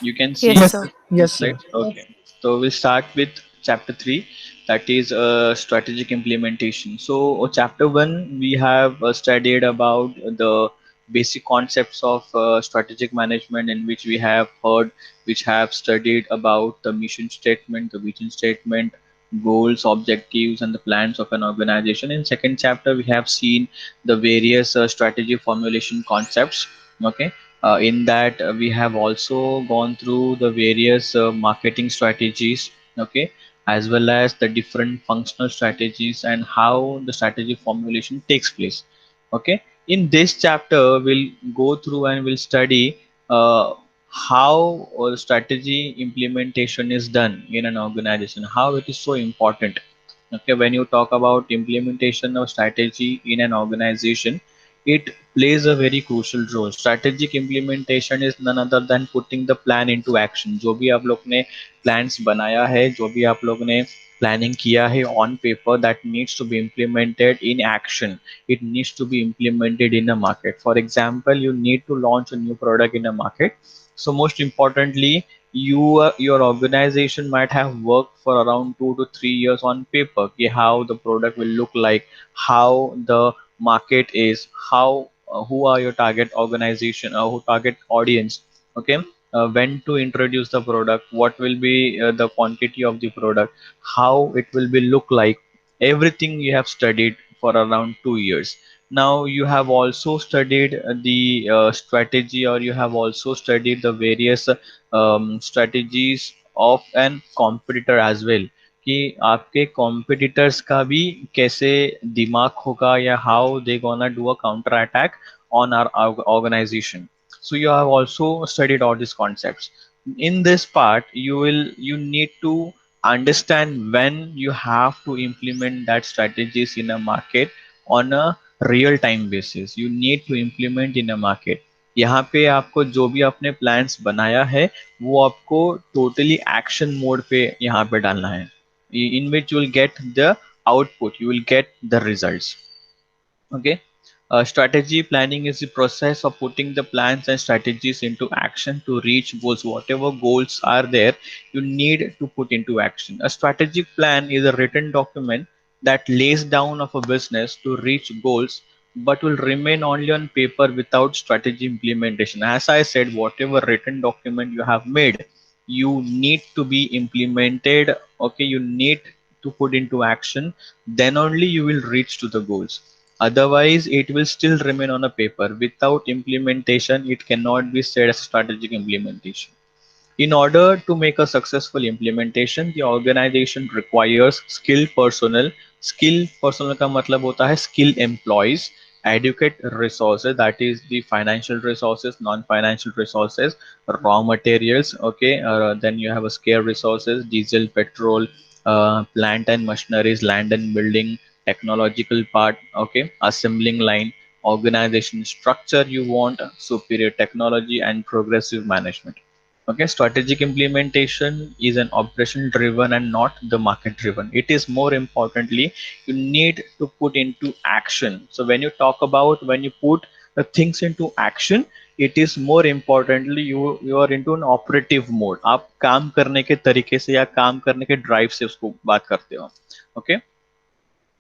You can Yes, see sir. the Yes, sir. slides. Okay. So we'll start with chapter 3, that is strategic implementation. So chapter 1, we have studied about the basic concepts of strategic management, in which we have heard, which have studied about the mission statement, the vision statement, goals, objectives, and the plans of an organization. In second chapter, we have seen the various strategy formulation concepts. Okay. In that, we have also gone through the various marketing strategies, okay, as well as the different functional strategies and how the strategy formulation takes place. Okay, in this chapter, we'll go through and we'll study how strategy implementation is done in an organization, how it is so important. Okay, when you talk about implementation of strategy in an organization, it plays a very crucial role. Strategic implementation is none other than putting the plan into action. जो भी आप लोग ने plans बनाया है, जो भी आप लोग ने planning किया है on paper, that needs to be implemented in action. It needs to be implemented in a market. For example, you need to launch a new product in a market. So most importantly, your organization might have worked for around 2 to 3 years on paper, कि how the product will look like, how the market is, how who are your target organization or who target audience. Okay, when to introduce the product, what will be the quantity of the product, how it will be look like, everything you have studied for around 2 years. Now you have also studied the strategy, or you have also studied the various strategies of an competitor as well, कि आपके competitors का भी कैसे दिमाग होगा, या how they gonna do a counter attack on our organization. So you have also studied all these concepts. In this part, you need to understand when you have to implement that strategies in a market on a real time basis. You need to implement in a market. यहाँ पे आपको जो भी आपने plans बनाया है, वो आपको टोटली एक्शन मोड पे यहाँ पे डालना है, in which you will get the output, you will get the results. Okay. Strategy planning is the process of putting the plans and strategies into action to reach goals. Whatever goals are there, you need to put into action. A strategic plan is a written document that lays down of a business to reach goals, but will remain only on paper without strategy implementation. As I said, whatever written document you have made, you need to be implemented. Okay, you need to put into action, then only you will reach to the goals. Otherwise, it will still remain on a paper. Without implementation, it cannot be said as strategic implementation. In order to make a successful implementation, the organization requires skilled personnel. Skilled personnel का मतलब होता है skilled employees, adequate resources, that is the financial resources, non-financial resources, raw materials. Okay, then you have a scarce resources, diesel, petrol, plant and machineries, land and building, technological part. Okay, assembling line, organization structure. You want superior technology and progressive management. Okay, strategic implementation is an operation driven and not the market driven. It is more importantly, you need to put into action. So when you talk about when you put the things into action, it is more importantly you are into an operative mode. आप काम करने के तरीके से या काम करने के ड्राइव से उसको बात करते हो. Okay,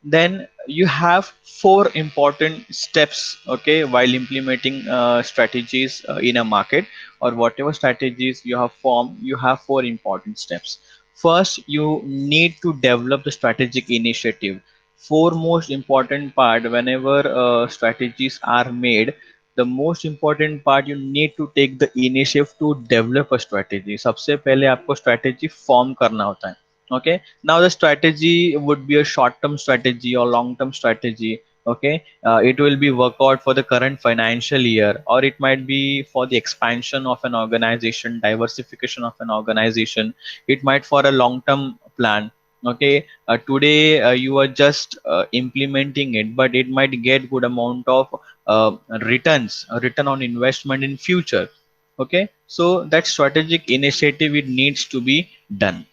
then you have four important steps, okay, while implementing strategies in a market, or whatever strategies you have formed, you have four important steps. First, you need to develop the strategic initiative. Four most important part whenever strategies are made, the most important part, you need to take the initiative to develop a strategy. सबसे पहले आपको strategy form करना होता है. Okay, now the strategy would be a short term strategy or long term strategy. Okay, it will be work out for the current financial year, or it might be for the expansion of an organization, diversification of an organization. It might for a long term plan. Okay, today you are just implementing it, but it might get good amount of return on investment in future. Okay, so that strategic initiative, it needs to be done.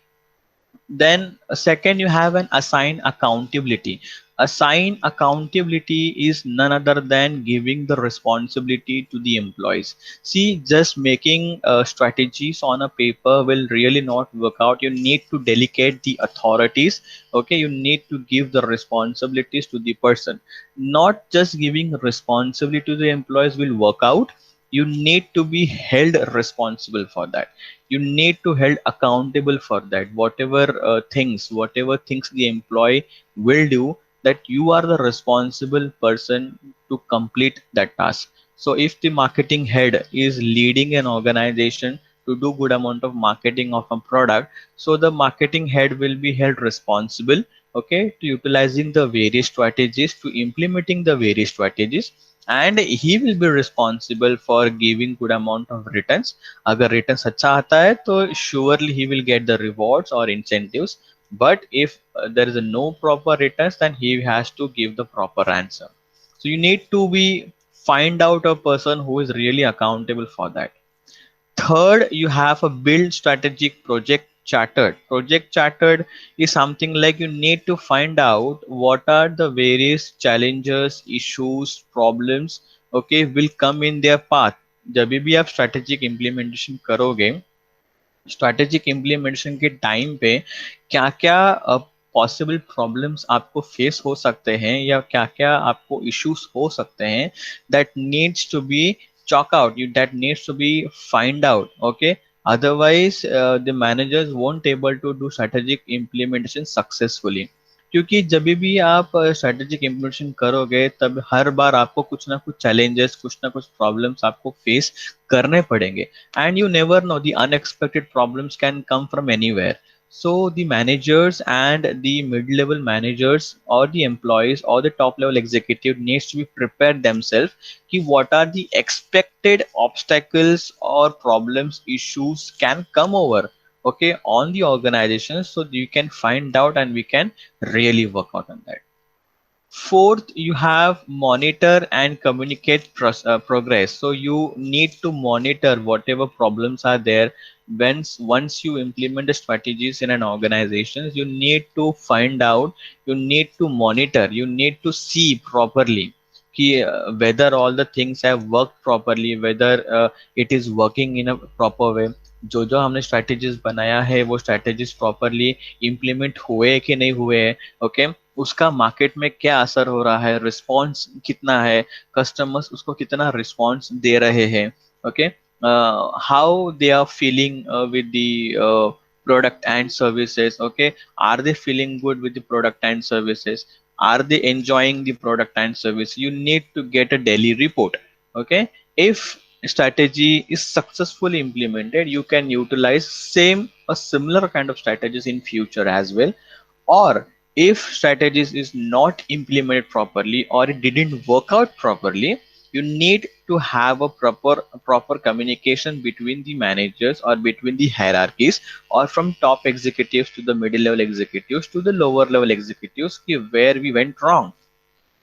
Then second, you have an assign accountability. Assign accountability is none other than giving the responsibility to the employees. See, just making strategies on a paper will really not work out. You need to delegate the authorities. Okay, you need to give the responsibilities to the person. Not just giving responsibility to the employees will work out. You need to be held responsible for that. You need to held accountable for that. Whatever things the employee will do, that you are the responsible person to complete that task. So if the marketing head is leading an organization to do good amount of marketing of a product, so the marketing head will be held responsible, okay, to utilizing the various strategies, to implementing the various strategies, and he will be responsible for giving good amount of returns. अगर return अच्छा आता है तो surely he will get the rewards or incentives. But if there is no proper returns, then he has to give the proper answer. So you need to be find out a person who is really accountable for that. Third, you have a build strategic project chartered. Project chartered is something like you need to find out what are the various challenges, issues, problems, okay, will come in their path. जब भी आप strategic implementation करोगे, strategic implementation के time पे क्या क्या possible problems आपको face हो सकते हैं या क्या क्या आपको इश्यूज हो सकते हैं, that needs to be chalk out, you that needs to be find out, okay. Otherwise the managers won't able to do strategic implementation successfully. क्योंकि जब भी आप स्ट्रेटेजिक इम्प्लीमेंटेशन करोगे तब हर बार आपको कुछ ना कुछ चैलेंजेस, कुछ ना कुछ प्रॉब्लम्स आपको फेस करने पड़ेंगे. And you never know, the unexpected problems can come from anywhere. So the managers and the mid-level managers or the employees or the top level executive needs to be prepared themselves कि what are the expected obstacles or problems, issues can come over, okay, on the organization, so you can find out and we can really work out on that. Fourth, you have monitor and communicate progress. So you need to monitor whatever problems are there. Once you implement the strategies in an organization, you need to find out, you need to monitor, you need to see properly कि whether all the things have worked properly, whether it is working in a proper way. जो जो हमने strategies बनाया है वो strategies properly implement हुए कि नहीं हुए, ओके, उसका मार्केट में क्या असर हो रहा है, रिस्पॉन्स कितना है, कस्टमर्स उसको कितना रिस्पॉन्स दे रहे हैं, okay, how they are feeling with the product and services, okay, are they feeling good with the product and services, are they enjoying the product and service. You need to get a daily report, okay. If strategy is successfully implemented, you can utilize same or similar kind of strategies in future as well. Or if strategies is not implemented properly or it didn't work out properly, you need to have a proper communication between the managers or between the hierarchies, or from top executives to the middle level executives to the lower level executives कि where we went wrong.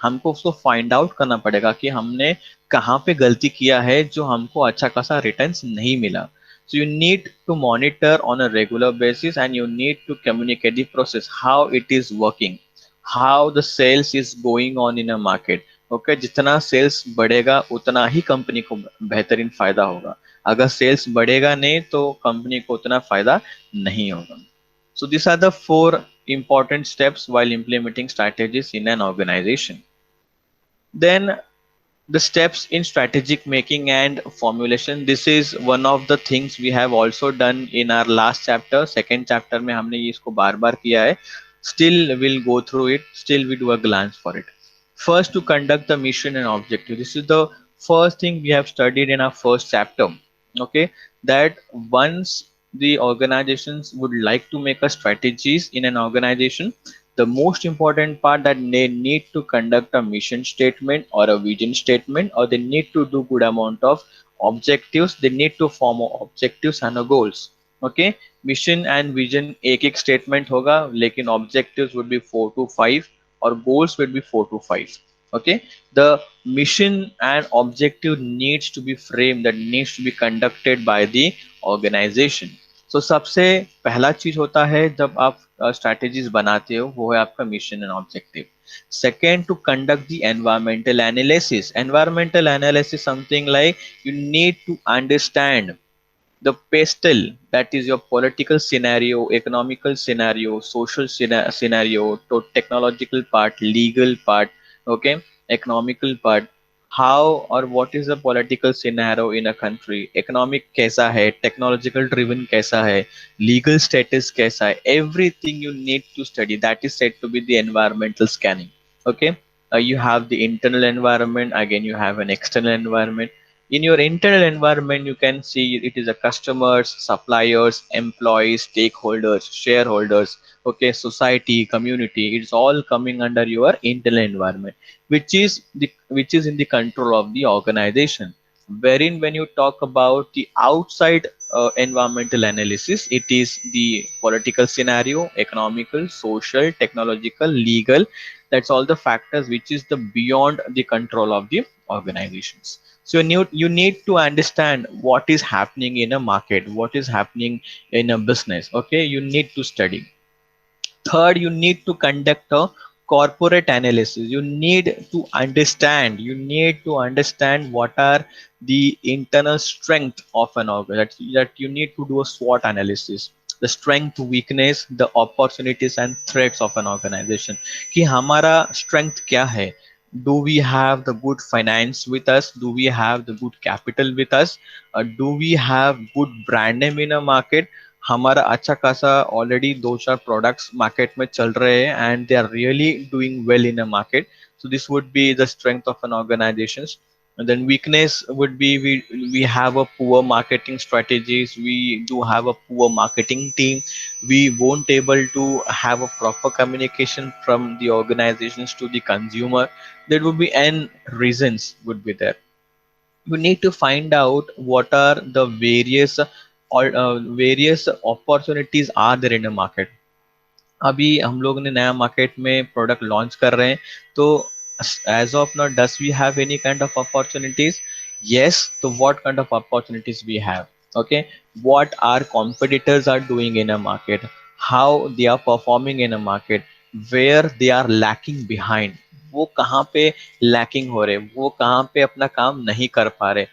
हमको उसको find out करना पड़ेगा कि हमने कहाँ पे गलती किया है जो हमको अच्छा खासा रिटर्न्स नहीं मिला. So you need to monitor on a regular basis and you need to communicate the process, how it is working, how the sales is going on in a market. Okay, जितना sales बढ़ेगा उतना ही company को बेहतरीन फायदा होगा. अगर sales बढ़ेगा नहीं तो कंपनी को उतना फायदा नहीं होगा. So these are the four important steps while implementing strategies in an organization. Then the steps in strategic making and formulation. This is one of the things we have also done in our last chapter. Second chapter में हमने ये इसको बार बार किया है. Still we'll go through it. Still we do a glance for it. First, to conduct the mission and objective. This is the first thing we have studied in our first chapter. Okay, that once the organizations would like to make a strategies in an organization, the most important part that they need to conduct a mission statement or a vision statement, or they need to do good amount of objectives. They need to form objectives and goals. Okay, mission and vision एक एक statement होगा, लेकिन objectives would be 4 to 5 or goals would be 4 to 5. Okay, the mission and objective needs to be framed, that needs to be conducted by the organization. So सबसे पहला चीज होता है जब आप स्ट्रैटेजीज बनाते हो वो है आपका mission and objective. Second, to conduct the environmental analysis. Environmental analysis something like you need to understand the pastel, that is your political scenario, economical scenario, social scenario, to technological part, legal part, okay, economical part, how or what is the political scenario in a country, economic कैसा है, technological driven कैसा है, legal status कैसा है, everything you need to study, that is said to be the environmental scanning. Okay, you have the internal environment, again you have an external environment. In your internal environment, you can see it is a customers, suppliers, employees, stakeholders, shareholders, okay, society, community. It's all coming under your internal environment, which is in the control of the organization. Wherein when you talk about the outside environmental analysis, it is the political scenario, economical, social, technological, legal. That's all the factors which is the beyond the control of the organizations. So you need to understand what is happening in a market, what is happening in a business. Okay, you need to study. Third, you need to conduct a corporate analysis. You need to understand what are the internal strength of an organization. That you need to do a SWOT analysis, the strength, weakness, the opportunities and threats of an organization. कि हमारा strength क्या है? Do we have the good finance with us? Do we have the good capital with us? Do we have good brand name in a market? हमारा अच्छा खासा already दो चार products market में चल रहे हैं and they are really doing well in a market. So this would be the strength of an organization. And then weakness would be we have a poor marketing strategies, we do have a poor marketing team, we won't able to have a proper communication from the organizations to the consumer. There would be n reasons would be there. You need to find out what are the various or various opportunities are there in a market. अभी हम लोग ने नया market में product launch कर रहे हैं तो as of now does we have any kind of opportunities? Yes. So what kind of opportunities we have? Okay, what our competitors are doing in a market, how they are performing in a market, where they are lacking behind, वो कहाँ पे lacking हो रहे, वो कहाँ पे अपना काम नहीं कर पा रहे,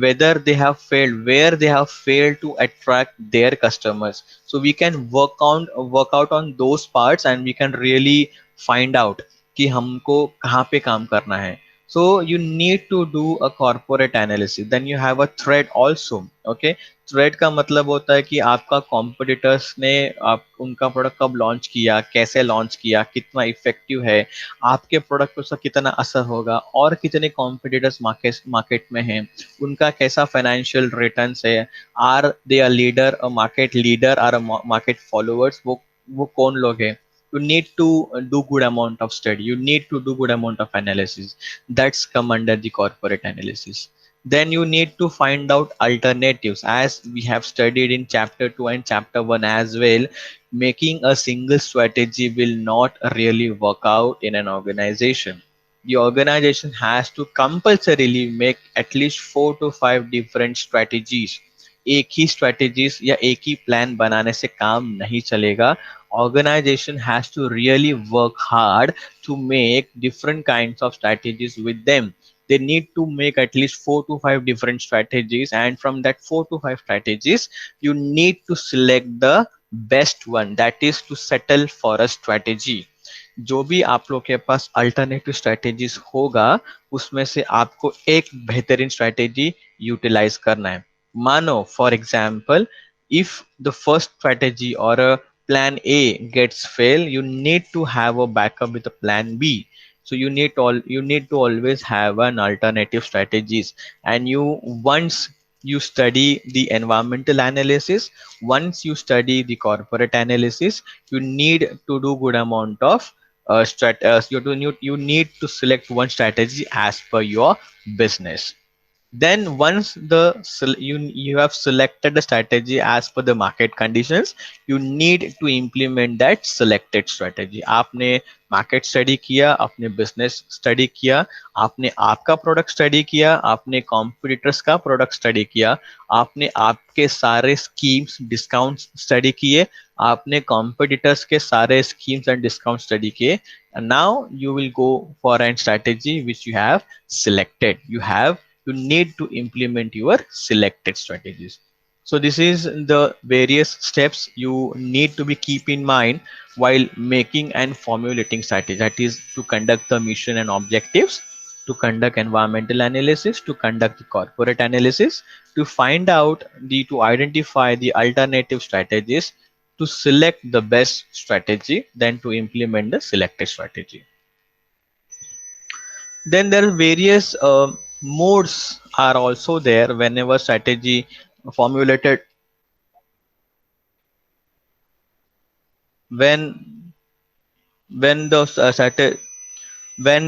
whether they have failed, where they have failed to attract their customers. So we can work out on those parts and we can really find out कि हमको कहाँ पे काम करना है. So you need to do a corporate analysis. Then you have a threat also. Okay, thread का मतलब होता है कि आपका कॉम्पिटिटर्स ने आप उनका प्रोडक्ट कब लॉन्च किया, कैसे लॉन्च किया, कितना इफेक्टिव है, आपके प्रोडक्ट पर उसका कितना असर होगा, और कितने कॉम्पिटिटर्स मार्केट में हैं, उनका कैसा फाइनेंशियल रिटर्न्स है, are they are leader, a market leader, are market followers, वो कौन लोग हैं. You need to do good amount of study, you need to do good amount of analysis. That's come under the corporate analysis. Then you need to find out alternatives, as we have studied in chapter 2 and chapter 1 as well. Making a single strategy will not really work out in an organization. The organization has to compulsorily make at least 4 to 5 different strategies. एक ही strategies या एक ही plan बनाने से काम नहीं चलेगा. Organization has to really work hard to make different kinds of strategies with them. They need to make at least 4 to 5 different strategies, and from that 4 to 5 strategies you need to select the best one, that is to settle for a strategy. जो भी आप लोग के पास alternative strategies होगा उसमें से आपको एक बेहतरीन स्ट्रेटेजी यूटिलाइज करना है. मानो for example, if the first strategy or a plan A gets fail, you need to have a backup with a plan B. So you need to always have an alternative strategies. And you once you study the environmental analysis, once you study the corporate analysis, you need to do good amount of you need to select one strategy as per your business. Then once you have selected the strategy as per the market conditions, you need to implement that selected strategy. आपने market study किया, आपने business study किया, आपने आपका product study किया, आपने competitors का product study किया, आपने आपके सारे स्कीम्स डिस्काउंट्स स्टडी किए, आपने competitors के सारे schemes and discount study किए, and now you will go for a strategy which you have selected. You need to implement your selected strategies. So this is the various steps you need to be keep in mind while making and formulating strategy. That is to conduct the mission and objectives, to conduct environmental analysis, to conduct the corporate analysis, to find out to identify the alternative strategies, to select the best strategy, then to implement the selected strategy. Then there are various modes are also there whenever strategy formulated. When when the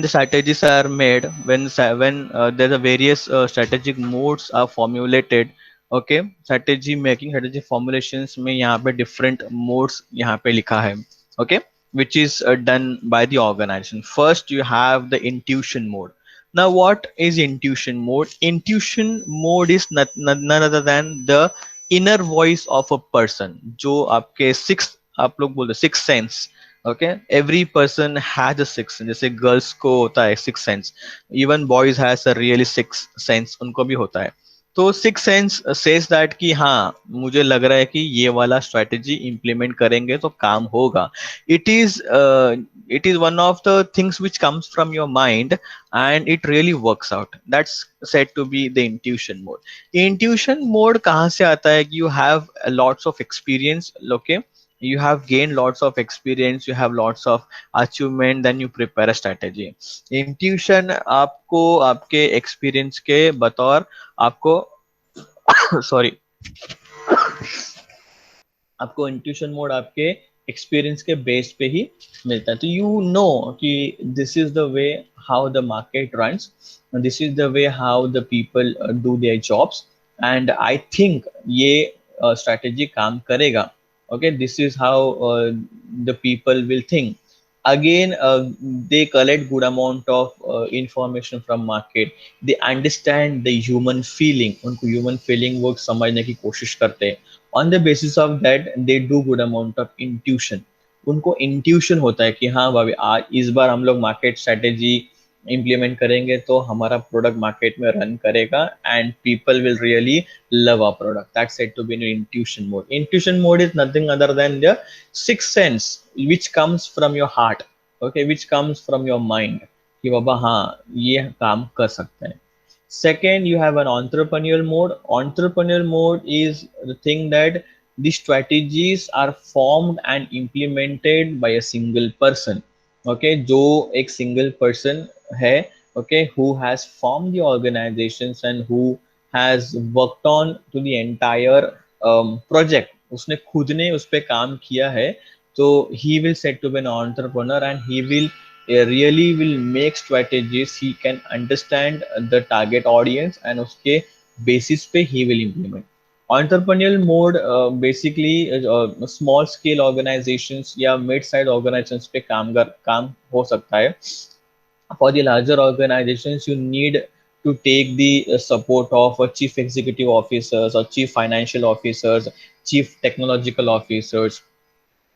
strategies are made, when there are various strategic modes are formulated. Okay, strategy making, strategy formulations में यहाँ पे different modes यहाँ पे लिखा है. Okay, which is done by the organization. First you have the intuition mode. Now what is intuition mode? Intuition mode is none other than the inner voice of a person, जो आपके sixth, आप लोग बोलते sixth sense. Okay, every person has a six sense. जैसे girls को होता है six sense, even boys has a really six sense, उनको भी होता है. तो सिक्स सेंस सेज दैट कि हाँ, मुझे लग रहा है कि ये वाला स्ट्रेटेजी इंप्लीमेंट करेंगे तो काम होगा. It is it is one of the things which comes from your mind and it really works out. That's said to be the intuition mode. Intuition mode कहाँ से आता है? कि you have lots of experience. Okay, you have gained lots of experience, you have lots of achievement, then you prepare a strategy. Intuition आपको आपके experience के बतौर आपको sorry, आपको इंट्यूशन मोड आपके एक्सपीरियंस के बेस पे ही मिलता है. तो यू नो कि this is the way how the market runs, this is the way how the people do their jobs, and I think ये स्ट्रैटेजी काम करेगा. Okay, this is how the people will think. Again, they collect good amount of information from market. They understand the human feeling. उनको human feeling वो समझने की कोशिश करते हैं. On the basis of that, they do good amount of intuition. उनको intuition होता है कि हाँ भाभी, आज इस बार हम लोग मार्केट स्ट्रेटेजी इम्प्लीमेंट करेंगे तो हमारा प्रोडक्ट मार्केट में रन करेगा and people will really love our product. That's said to be in intuition mode. Intuition mode is nothing other than the sixth sense which comes from your heart. Okay, which comes from your mind कि बाबा हाँ, ये काम कर सकते हैं. Second, you have an entrepreneurial mode. Entrepreneurial mode is the thing that the strategies are formed and implemented by a single person. Okay, जो एक single person है, okay, who has formed the organizations and who has worked on to the entire project. उसने खुद ने उस पे काम किया है. तो he will said to be an entrepreneur and he will really will make strategies. He can understand the target audience and उसके basis पे he will implement. Entrepreneurial mode basically small scale organizations या mid size organizations पे काम हो सकता है. For the larger organizations, you need to take the support of chief executive officers or chief financial officers, chief technological officers.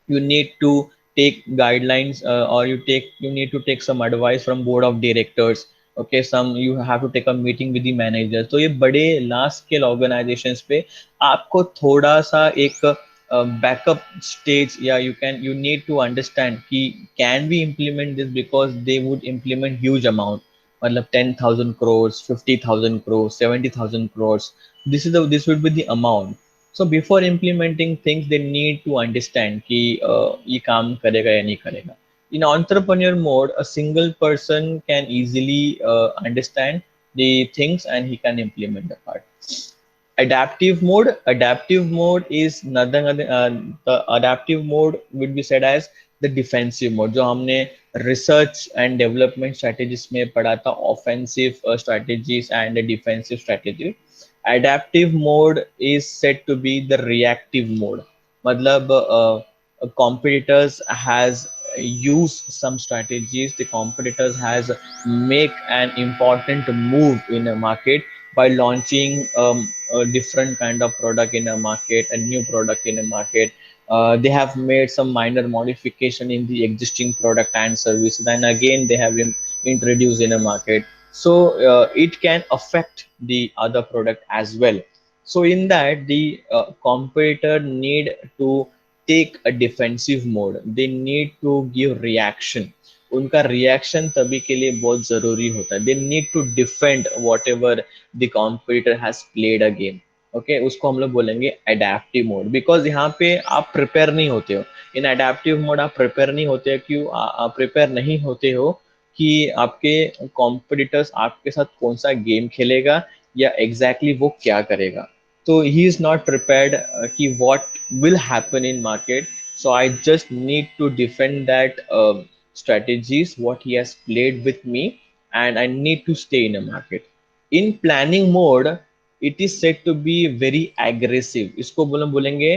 You need to take guidelines or you need to take some advice from board of directors. Okay, some you have to take a meeting with the managers. तो ये बड़े large scale organizations पे आपको थोड़ा सा एक backup stage या you need to understand कि can we implement this, because they would implement huge amount. मतलब 10,000 crores, 50,000 crores, 70,000 crores. This would be the amount. So before implementing things, they need to understand कि ये काम करेगा या नहीं करेगा. In entrepreneur mode, a single person can easily understand the things and he can implement the part. Adaptive mode is nothing other, the adaptive mode would be said as the defensive mode, जो हमने research and development strategies में पढ़ा था, offensive strategies and defensive strategy. Adaptive mode is said to be the reactive mode. मतलब competitors has used some strategies, the competitors has make an important move in a market by launching a different kind of product in a market, a new product in a market, they have made some minor modification in the existing product and service, then again they have been introduced in a market. So it can affect the other product as well. So in that, the competitor need to take a defensive mode, they need to give reaction. उनका reaction तभी के लिए बहुत जरूरी होता है, they need to defend whatever the competitor has played a game. Okay, उसको हम लोग बोलेंगे अडेप्टिव मोड, बिकॉज यहाँ पे आप प्रिपेयर नहीं होते हो। इन अडेप्टिव मोड आप प्रिपेयर नहीं होते हो, क्यों आप प्रिपेयर नहीं होते हो कि आपके कॉम्पिटिटर्स आपके साथ कौन सा गेम खेलेगा या एग्जैक्टली exactly वो क्या करेगा। तो ही इज नॉट प्रिपेयर्ड कि what will happen in market. So I just need to defend that strategies what he has played with me, and I need to stay in a market. In planning mode, it is said to be very aggressive, इसको बोलेंगे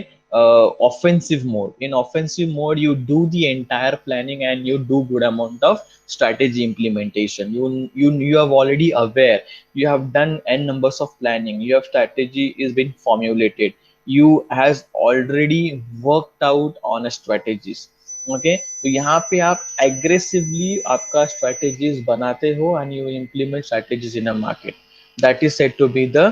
offensive mode. In offensive mode, you do the entire planning and you do good amount of strategy implementation. You have already aware, you have done n numbers of planning, your strategy is been formulated, you has already worked out on a strategies. Okay, तो यहाँ पे आप aggressively आपका strategies बनाते हो and you implement strategies in a market. That is said to be the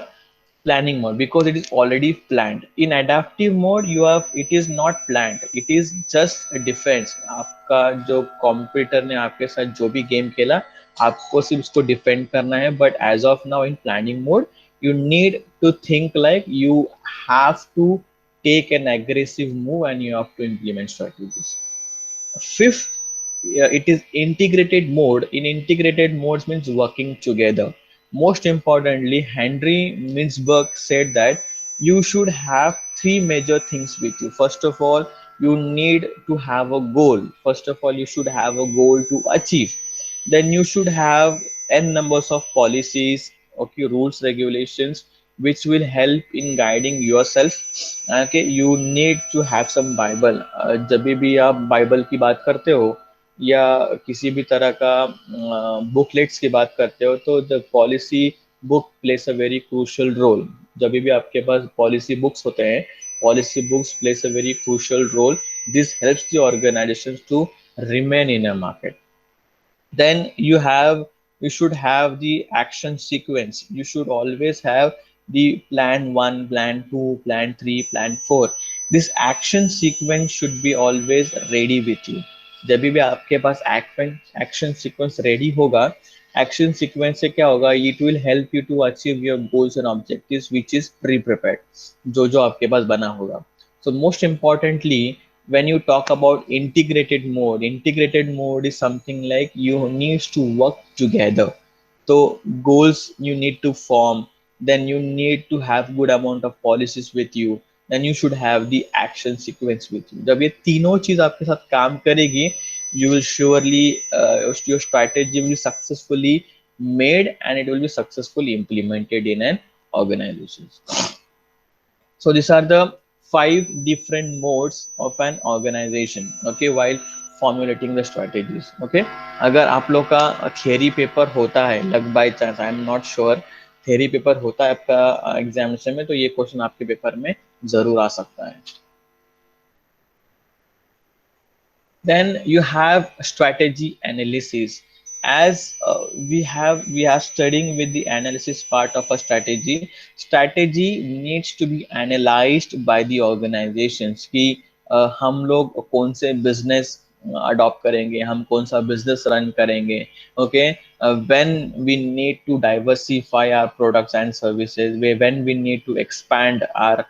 planning mode because it is already planned. In adaptive mode, you have, it is not planned, it is just a defense। आपका जो computer ने आपके साथ जो भी game खेला, आपको सिर्फ उसको डिफेंड करना है। But as of now in planning mode, you need to think like you have to take an aggressive move and you have to implement strategies. Fifth, it is integrated mode. In integrated modes means working together. Most importantly, Henry Mintzberg said that you should have three major things with you. First of all, you need to have a goal. First of all, you should have a goal to achieve. Then you should have n numbers of policies, okay, rules, regulations, which will help in guiding yourself। okay, you need to have some Bible। जब भी आप Bible की बात करते हो या किसी भी तरह का बुकलेट्स की बात करते हो, तो the policy book plays a very crucial role. जब भी आपके पास पॉलिसी बुक्स होते हैं, policy books plays a very crucial role. This helps the organisation to remain in a market। Then you should have the action sequence. You should always have the plan 1, plan 2, plan 3, plan 4। this action sequence should be always ready with you। जब भी आपके पास action sequence ready होगा, action sequence से क्या होगा, it will help you to achieve your goals and objectives which is pre prepared, जो जो आपके पास बना होगा। So most importantly, when you talk about integrated mode is something like you need to work together। so goals you need to form, then you need to have good amount of policies with you, then you should have the action sequence with you। जब ये तीनों चीज आपके साथ काम करेगी, you will surely your strategy will be successfully made and it will be successfully implemented in an organization। so these are the 5 different modes of an organization, okay, while formulating the strategies। okay, अगर आप लोग का theory paper होता है, लग by chance, I am not sure, theory paper होता है आपका एग्जामिनेशन में, तो ये क्वेश्चन आपके पेपर में जरूर आ सकता है। Then you have strategy analysis। as we are studying with the analysis part of a strategy needs to be analyzed by the organizations कि हम लोग कौन से बिजनेस अडॉप्ट करेंगे, हम कौन सा बिजनेस रन करेंगे। Okay, when we need to diversify our products and services, when we need to expand our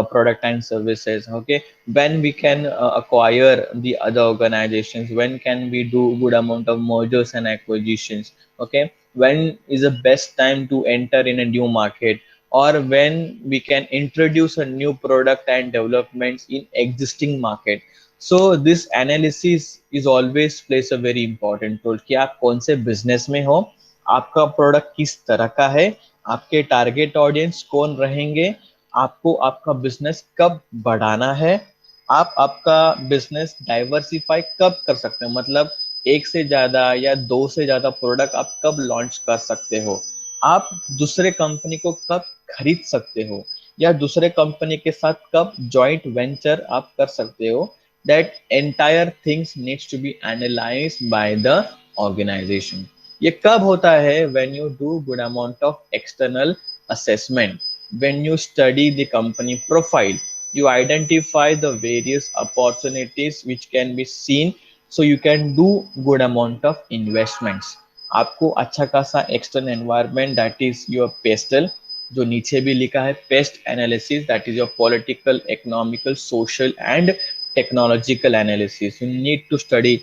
product and services। okay, when we can acquire the other organizations, when can we do good amount of mergers and acquisitions। okay, when is the best time to enter in a new market, or when we can introduce a new product and developments in existing market। so this analysis is always plays a very important role कि आप कौन से business में हो, आपका product किस तरह का है, आपके टारगेट ऑडियंस कौन रहेंगे, आपको आपका बिजनेस कब बढ़ाना है, आप आपका बिजनेस डाइवर्सिफाई कब कर सकते हो, मतलब एक से ज्यादा या दो से ज्यादा प्रोडक्ट आप कब लॉन्च कर सकते हो, आप दूसरे कंपनी को कब खरीद सकते हो, या दूसरे कंपनी के साथ कब जॉइंट वेंचर आप कर सकते हो, that entire things needs to be analysed by the organisation. ये कब होता है, when you do good amount of external assessment, when you study the company profile, you identify the various opportunities which can be seen, so you can do good amount of investments। आपको अच्छा खासा external environment, that is your pastel, जो नीचे भी लिखा है paste analysis, that is your political, economical, social and technological analysis, you need to study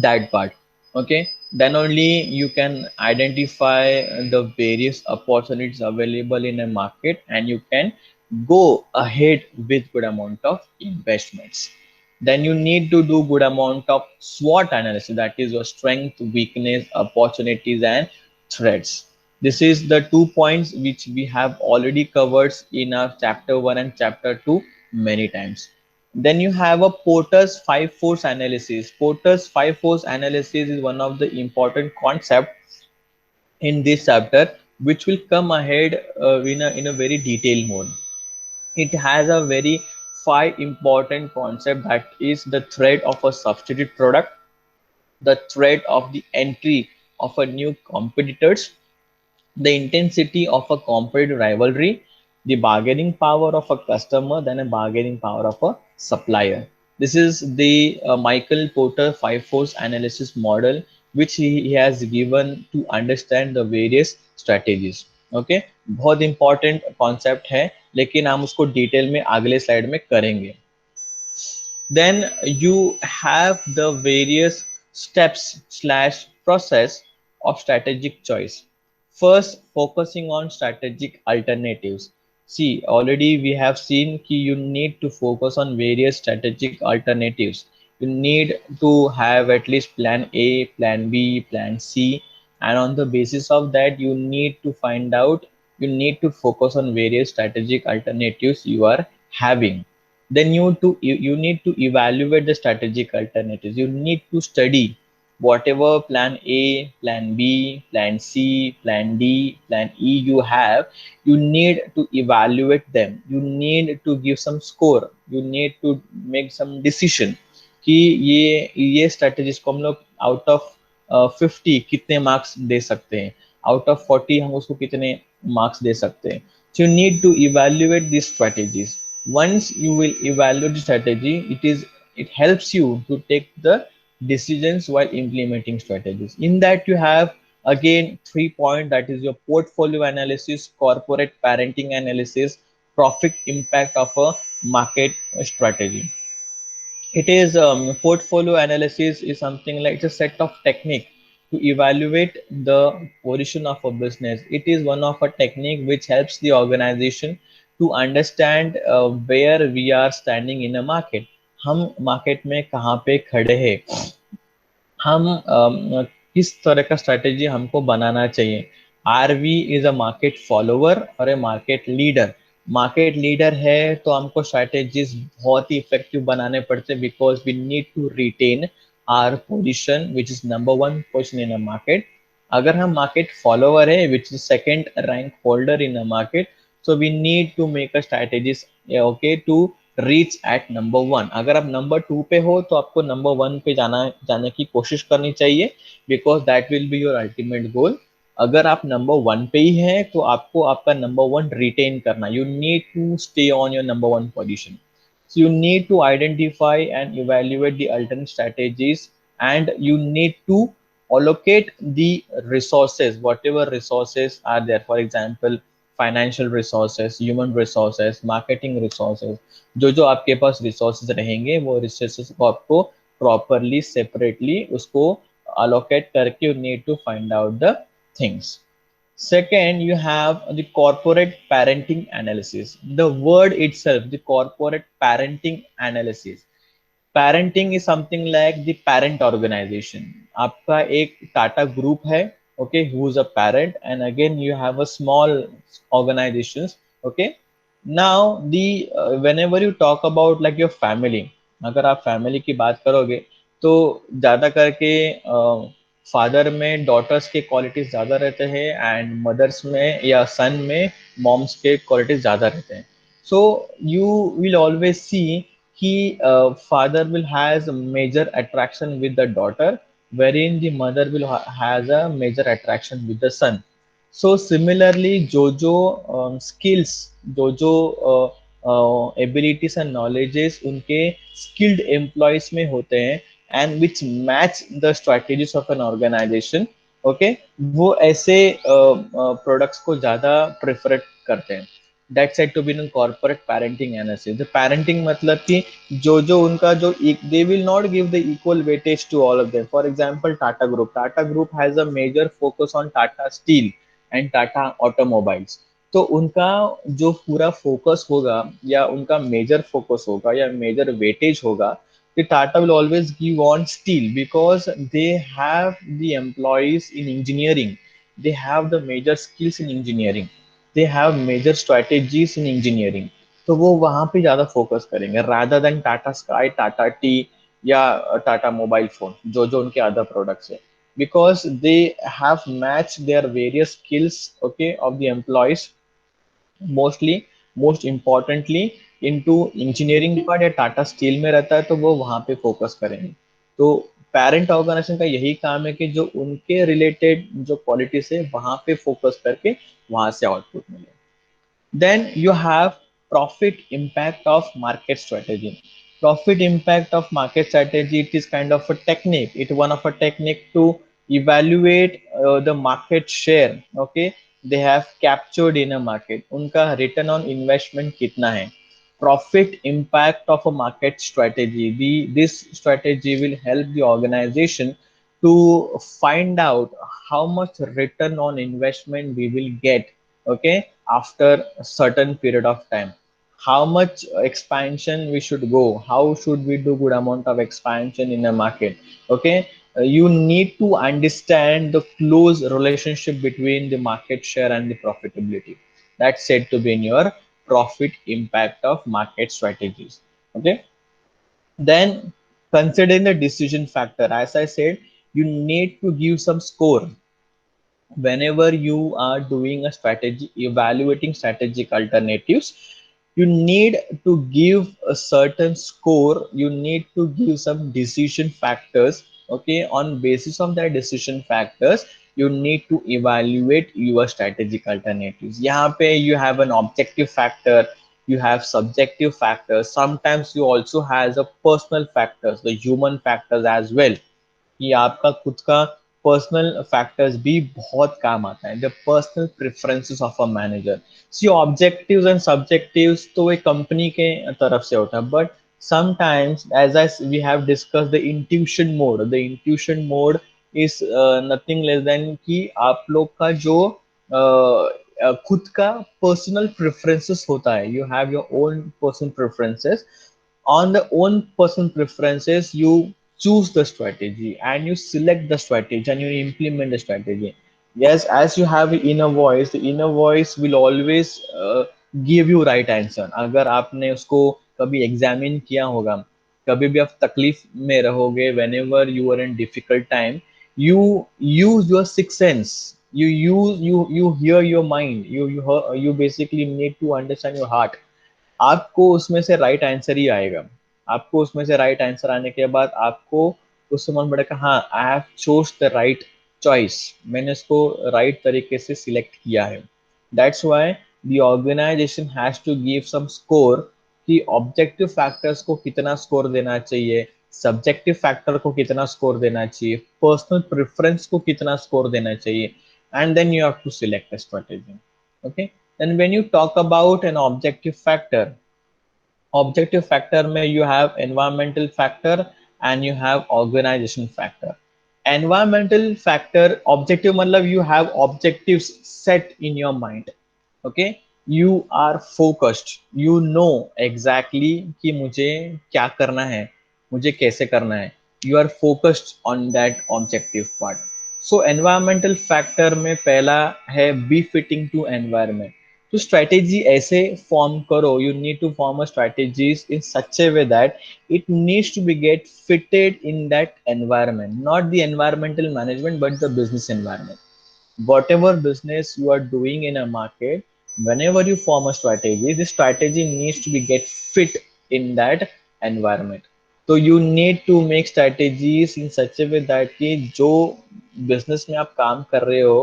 that part. Okay, then only you can identify the various opportunities available in a market, and you can go ahead with good amount of investments. Then you need to do good amount of SWOT analysis, that is your strength, weakness, opportunities and threats. This is the 2 points which we have already covered in our chapter 1 and chapter 2 many times. Then you have a Porter's five force analysis. Porter's five force analysis is one of the important concept in this chapter, which will come ahead in a very detailed mode. It has a very five important concept, that is the threat of a substitute product, the threat of the entry of a new competitors, the intensity of a competitive rivalry, the bargaining power of a customer, then a bargaining power of a supplier. This is the Michael Porter five force analysis model, which he has given to understand the various strategies. Okay, बहुत important concept है, लेकिन हम उसको detail में अगले slide में करेंगे। Then you have the various steps slash process of strategic choice. First, focusing on strategic alternatives. See, already we have seen that you need to focus on various strategic alternatives. You need to have at least plan A, plan B, plan C, and on the basis of that, you need to find out, you need to focus on various strategic alternatives you are having. Then you need to evaluate the strategic alternatives. You need to study whatever plan A, plan B, plan C, plan D, plan E you have. You need to evaluate them. You need to give some score. You need to make some decision कि ये strategies को हम लोग out of 50 कितने marks दे सकते हैं, out of 40 हम उसको कितने मार्क्स दे सकते हैं। So you need to evaluate these strategies. Once you will evaluate the strategy, it helps you to take the decisions while implementing strategies. In that you have again 3 points, that is your portfolio analysis, corporate parenting analysis, profit impact of a market strategy. It is portfolio analysis is something like it's a set of technique to evaluate the position of a business. It is one of a technique which helps the organization to understand where we are standing in a market. हम market में कहाँ पे खड़े हैं, हम किस तरह का स्ट्रैटेजी हमको बनाना चाहिए। Are we is a market follower और a market leader. Market leader है तो हमको स्ट्रैटेजीज बहुत ही इफेक्टिव बनाने पड़ते हैं, because we need to retain our position which is number one position in a market. अगर हम मार्केट फॉलोवर है which is second rank holder in a market, so we need to make a strategies okay to reach at number one. अगर आप number two पे हो तो आपको number one पे जाने की कोशिश करनी चाहिए, because that will be your ultimate goal. अगर आप नंबर वन पे ही हैं तो आपको आपका नंबर वन रिटेन करना, you need to stay on your number one position. So you need to identify and evaluate the alternate strategies, and you need to allocate the resources, whatever resources are there. For example, financial resources, human resources, marketing resources. जो आपके पास resources रहेंगे वो resources को आपको properly separately उसको allocate करके you need to find out the things. Second, you have the corporate parenting analysis. The word itself, the corporate parenting analysis. Parenting is something like the parent organization. आपका एक Tata group है, okay, who is a parent, and again you have a small organizations, okay. Now the whenever you talk about like your family, अगर आप family की बात करोगे तो ज़्यादा करके फादर में डॉटर्स के क्वालिटीज ज़्यादा रहते हैं एंड मदर्स में या सन में मॉम्स के क्वालिटीज ज़्यादा रहते हैं. So you will always see कि father will has a major attraction with the daughter, wherein the mother will has a major attraction with the son. So similarly, जो skills, जो abilities and knowledges उनके skilled employees में होते हैं and which match the strategies of an organization, okay, वो ऐसे products को ज़्यादा prefer करते हैं. That's said to be in corporate parenting analysis. The parenting मतलब कि जो उनका जो they will not give the equal weightage to all of them. For example, Tata Group. Tata Group has a major focus on Tata Steel and Tata automobiles. तो उनका जो पूरा focus होगा या उनका मेजर फोकस होगा या मेजर वेटेज होगा कि Tata will always give on steel because they have the employees in engineering, they have the major skills in engineering, they have major strategies in engineering. तो वो वहां पे ज्यादा फोकस करेंगे rather than Tata Sky, Tata Tea या Tata mobile phone जो जो उनके अदर प्रोडक्ट्स है, because they have matched their various skills, okay, of the employees, mostly most importantly into engineering part या टाटा स्टील में रहता है तो वो वहां पे फोकस करेंगे. तो पेरेंट ऑर्गेनाइजेशन का यही काम है कि जो उनके रिलेटेड जो क्वालिटीज है वहां पे फोकस करके वहां से आउटपुट मिले. Then you have profit impact of market strategy. Profit impact of market strategy, it is kind of a technique. It's one of a technique to evaluate the market share. Okay, they have captured in a market. उनका return on investment कितना है? Profit impact of a market strategy. This strategy will help the organization to find out how much return on investment we will get, okay, after a certain period of time, how much expansion we should go, how should we do good amount of expansion in a market, okay. You need to understand the close relationship between the market share and the profitability. That's said to be in your profit impact of market strategies, okay. Then considering the decision factor, as I said, you need to give some score whenever you are doing a strategy, evaluating strategic alternatives. You need to give a certain score, you need to give some decision factors, okay. On basis of that decision factors, you need to evaluate your strategic alternatives. यहाँ पे you have an objective factor, you have subjective factors, sometimes you also has a personal factors, the human factors as well, कि आपका खुद का personal factors भी बहुत काम आता है, the personal preferences of a manager. See objectives and subjectives तो एक कंपनी के तरफ से होता है, but sometimes as I we have discussed the intuition mode, the intuition mode is nothing less than कि आप लोग का जो खुद का पर्सनल प्रेफरेंसेस होता है, you have your own personal preferences. On the own person preferences, you choose the strategy and you select the strategy and you implement the strategy. Yes, as you have inner voice, the inner voice will always give you right answer. अगर आपने उसको कभी examine किया होगा, कभी भी आप तकलीफ में रहोगे, whenever you are in difficult time, you use your sixth sense, you hear your mind, you basically need to understand your heart. आपको उसमें से राइट आंसर ही आएगा. आपको उसमें से राइट आंसर आने के बाद आपको उससे मन पड़ेगा, हाँ I have chose the right choice, मैंने इसको राइट तरीके से सिलेक्ट किया है. That's why the organisation has to give some score कि ऑब्जेक्टिव फैक्टर्स को कितना स्कोर देना चाहिए, सब्जेक्टिव फैक्टर को कितना स्कोर देना चाहिए, पर्सनल प्रेफरेंस को कितना स्कोर देना चाहिए, and then you have to select a strategy, okay. Then when you talk about an objective factor में you have environmental factor and you have organization factor. Environmental factor objective मतलब you have objectives set in your mind, okay. You are focused, you know exactly कि मुझे क्या करना है, मुझे कैसे करना है. You are focused on that objective part. So environmental factor में पहला है be fitting to environment. तो स्ट्रैटेजी ऐसे फॉर्म करो, you need to form a strategies in such a way that it needs to be get fitted in that environment, not the environmental management but the business environment. Whatever business you are doing in a market, whenever you form a strategy, this strategy needs to be get fit in that environment. तो you need to make strategies in such a way that कि जो business में आप काम कर रहे हो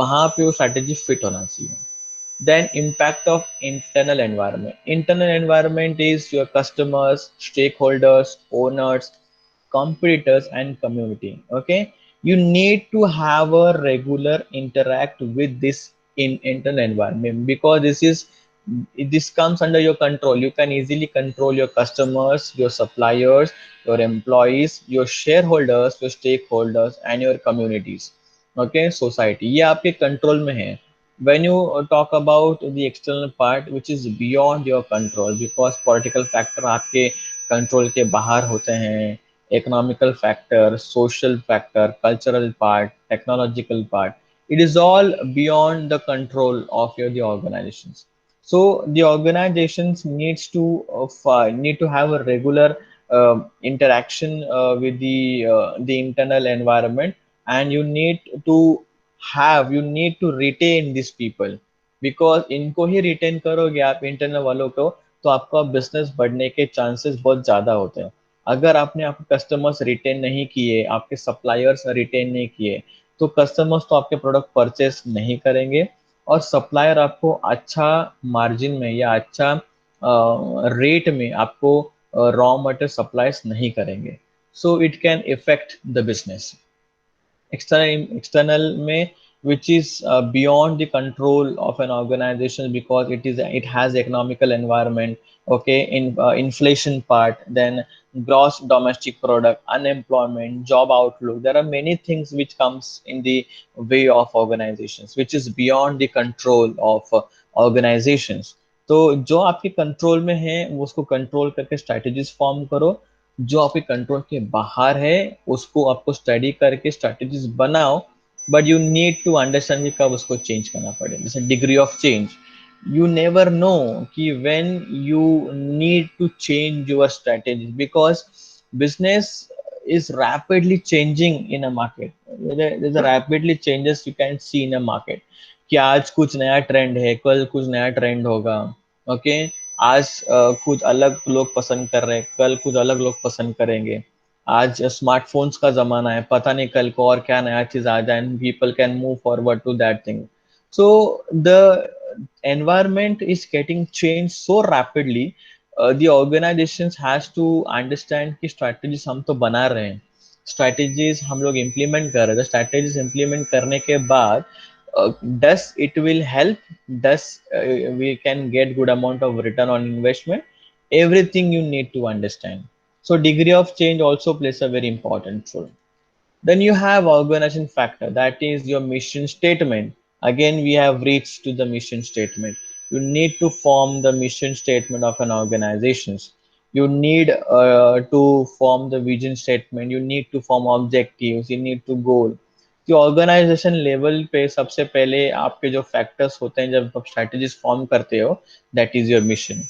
वहां पे वो strategy fit होना चाहिए. Then impact of internal environment. Internal environment is your customers, stakeholders, owners, competitors, and community. Okay, you need to have a regular interact with this in internal environment, because this comes under your control. You can easily control your customers, your suppliers, your employees, your shareholders, your stakeholders, and your communities. Okay, society, ये आपके control में है. When you talk about the external part which is beyond your control, because political factor आपके control के बाहर होते हैं, economical factor, social factor, cultural part, technological part, it is all beyond the control of the organizations. So the organizations need to have a regular interaction with the internal environment, and you need to retain these people, because इनको ही retain करोगे आप internal वालों को, तो आपका business बढ़ने के chances बहुत ज़्यादा होते हैं. अगर आपने आपके कस्टमर्स रिटेन नहीं किए, आपके सप्लायर्स रिटेन नहीं किए, तो कस्टमर्स तो आपके प्रोडक्ट परचेस नहीं करेंगे, और सप्लायर आपको अच्छा मार्जिन में या अच्छा रेट में आपको रॉ मटेरियल सप्लाईज नहीं करेंगे. So it can effect the business. External में which is beyond the control of an organization, because it has economical environment. Okay, in inflation part, then gross domestic product, unemployment, job outlook, there are many things which comes in the way of organizations which is beyond the control of organizations. तो जो आपके control में है वो उसको control करके strategies form करो, जो आपके कंट्रोल के बाहर है उसको आपको स्टडी करके स्ट्रैटेजीज बनाओ. But you need to understand कि कब उसको चेंज करना पड़े, जैसे degree of change. you never know कि when you need to change your strategy, because business is rapidly changing in a market. There's a rapidly changes you can see in a market, कि आज कुछ नया trend है, कल कुछ नया trend होगा. ओके, आज कुछ अलग लोग पसंद कर रहे हैं, कल कुछ अलग लोग पसंद करेंगे. आज स्मार्टफोन्स का जमाना है, पता नहीं कल को और क्या नया चीज आ जाए, people can move forward to that thing. So the environment is getting changed so rapidly. The organizations has to understand कि strategies हम तो बना रहे हैं, strategies हम लोग implement कर रहे हैं. strategies implement करने के बाद does it will help, does we can get good amount of return on investment, everything you need to understand. So degree of change also plays a very important role. Then you have organization factor, that is your mission statement. Again, we have reached to the mission statement. You need to form the mission statement of an organization. You need to form the vision statement. You need to form objectives. You need to goal. कि organisation level पे सबसे पहले आपके जो factors होते हैं जब आप स्ट्रैटेजीज फॉर्म करते हो, that is your mission.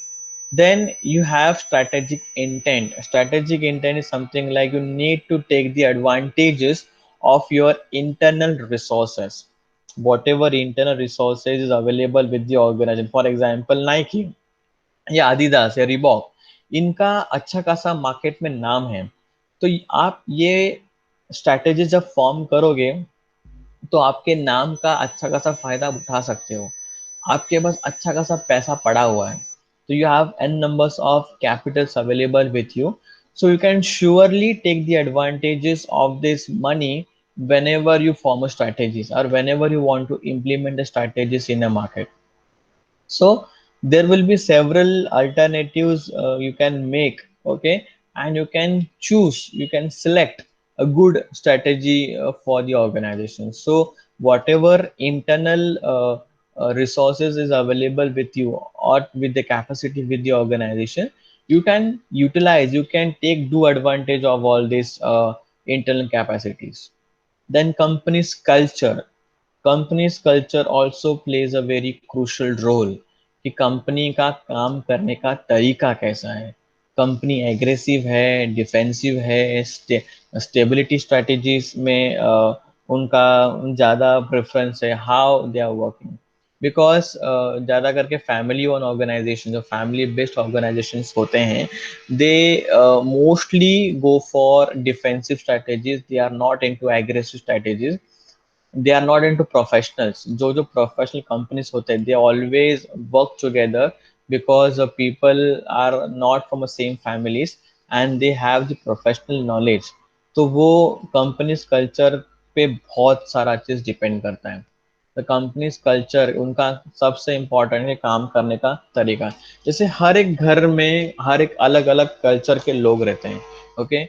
Then you have strategic intent. Strategic intent is something like you need to take the advantages of your internal resources, whatever internal resources is available with the organization. For example, Nike या Adidas या Reebok, इनका अच्छा खासा market में नाम है. तो आप ये स्ट्रैटेजी जब फॉर्म करोगे तो आपके नाम का अच्छा खासा फायदा उठा सकते हो. आपके पास अच्छा खासा पैसा पड़ा हुआ है, तो you have n numbers of capitals available with you, so you can surely take the advantages of this money whenever you form a strategies or whenever you want to implement the strategies in a market. So there will be several alternatives you can make. Okay, and you can choose, you can select a good strategy for the organization. So whatever internal resources is available with you or with the capacity with the organization, you can utilize, you can take do advantage of all these internal capacities. Then company's culture. Company's culture also plays a very crucial role कि company का काम करने का तरीका कैसा है। Company aggressive है, defensive है, स्टेबिलिटी स्ट्रेटजीज में उनका ज़्यादा प्रेफरेंस है, how they are working. Because ज़्यादा करके फैमिली ओन ऑर्गेनाइजेशन, जो फैमिली बेस्ड ऑर्गेनाइजेशन होते हैं, they mostly go for defensive strategies, they are not into aggressive strategies, they are not into professionals. जो professional companies होते हैं, they always work together because the people are not from the same families and they have the professional knowledge. तो वो companies culture पे बहुत सारा चीज depend करता है। द कंपनीज कल्चर, उनका सबसे इम्पोर्टेंट है काम करने का तरीका। जैसे हर एक घर में हर एक अलग अलग कल्चर के लोग रहते हैं। Okay,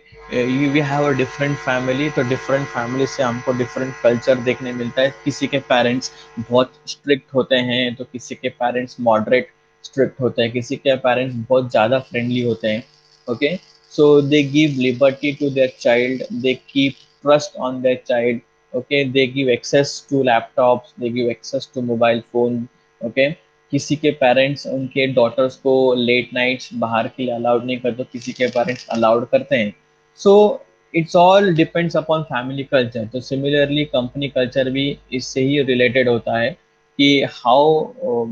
we have a different family, तो डिफरेंट फैमिली से हमको डिफरेंट कल्चर देखने मिलता है। किसी के पेरेंट्स बहुत स्ट्रिक्ट होते हैं, तो किसी के पेरेंट्स मॉडरेट स्ट्रिक्ट होते हैं, किसी के पेरेंट्स बहुत ज़्यादा फ्रेंडली होते हैं। Okay, so they give liberty to their child, they keep trust on their child. Okay, they give access to laptops, they give access to mobile phone. Okay, किसी के पेरेंट्स उनके डॉटर्स को late nights बाहर के लिए allowed नहीं करते, किसी के पेरेंट्स अलाउड करते हैं। So it's all depends upon family culture. तो सिमिलरली कंपनी कल्चर भी इससे ही रिलेटेड होता है कि how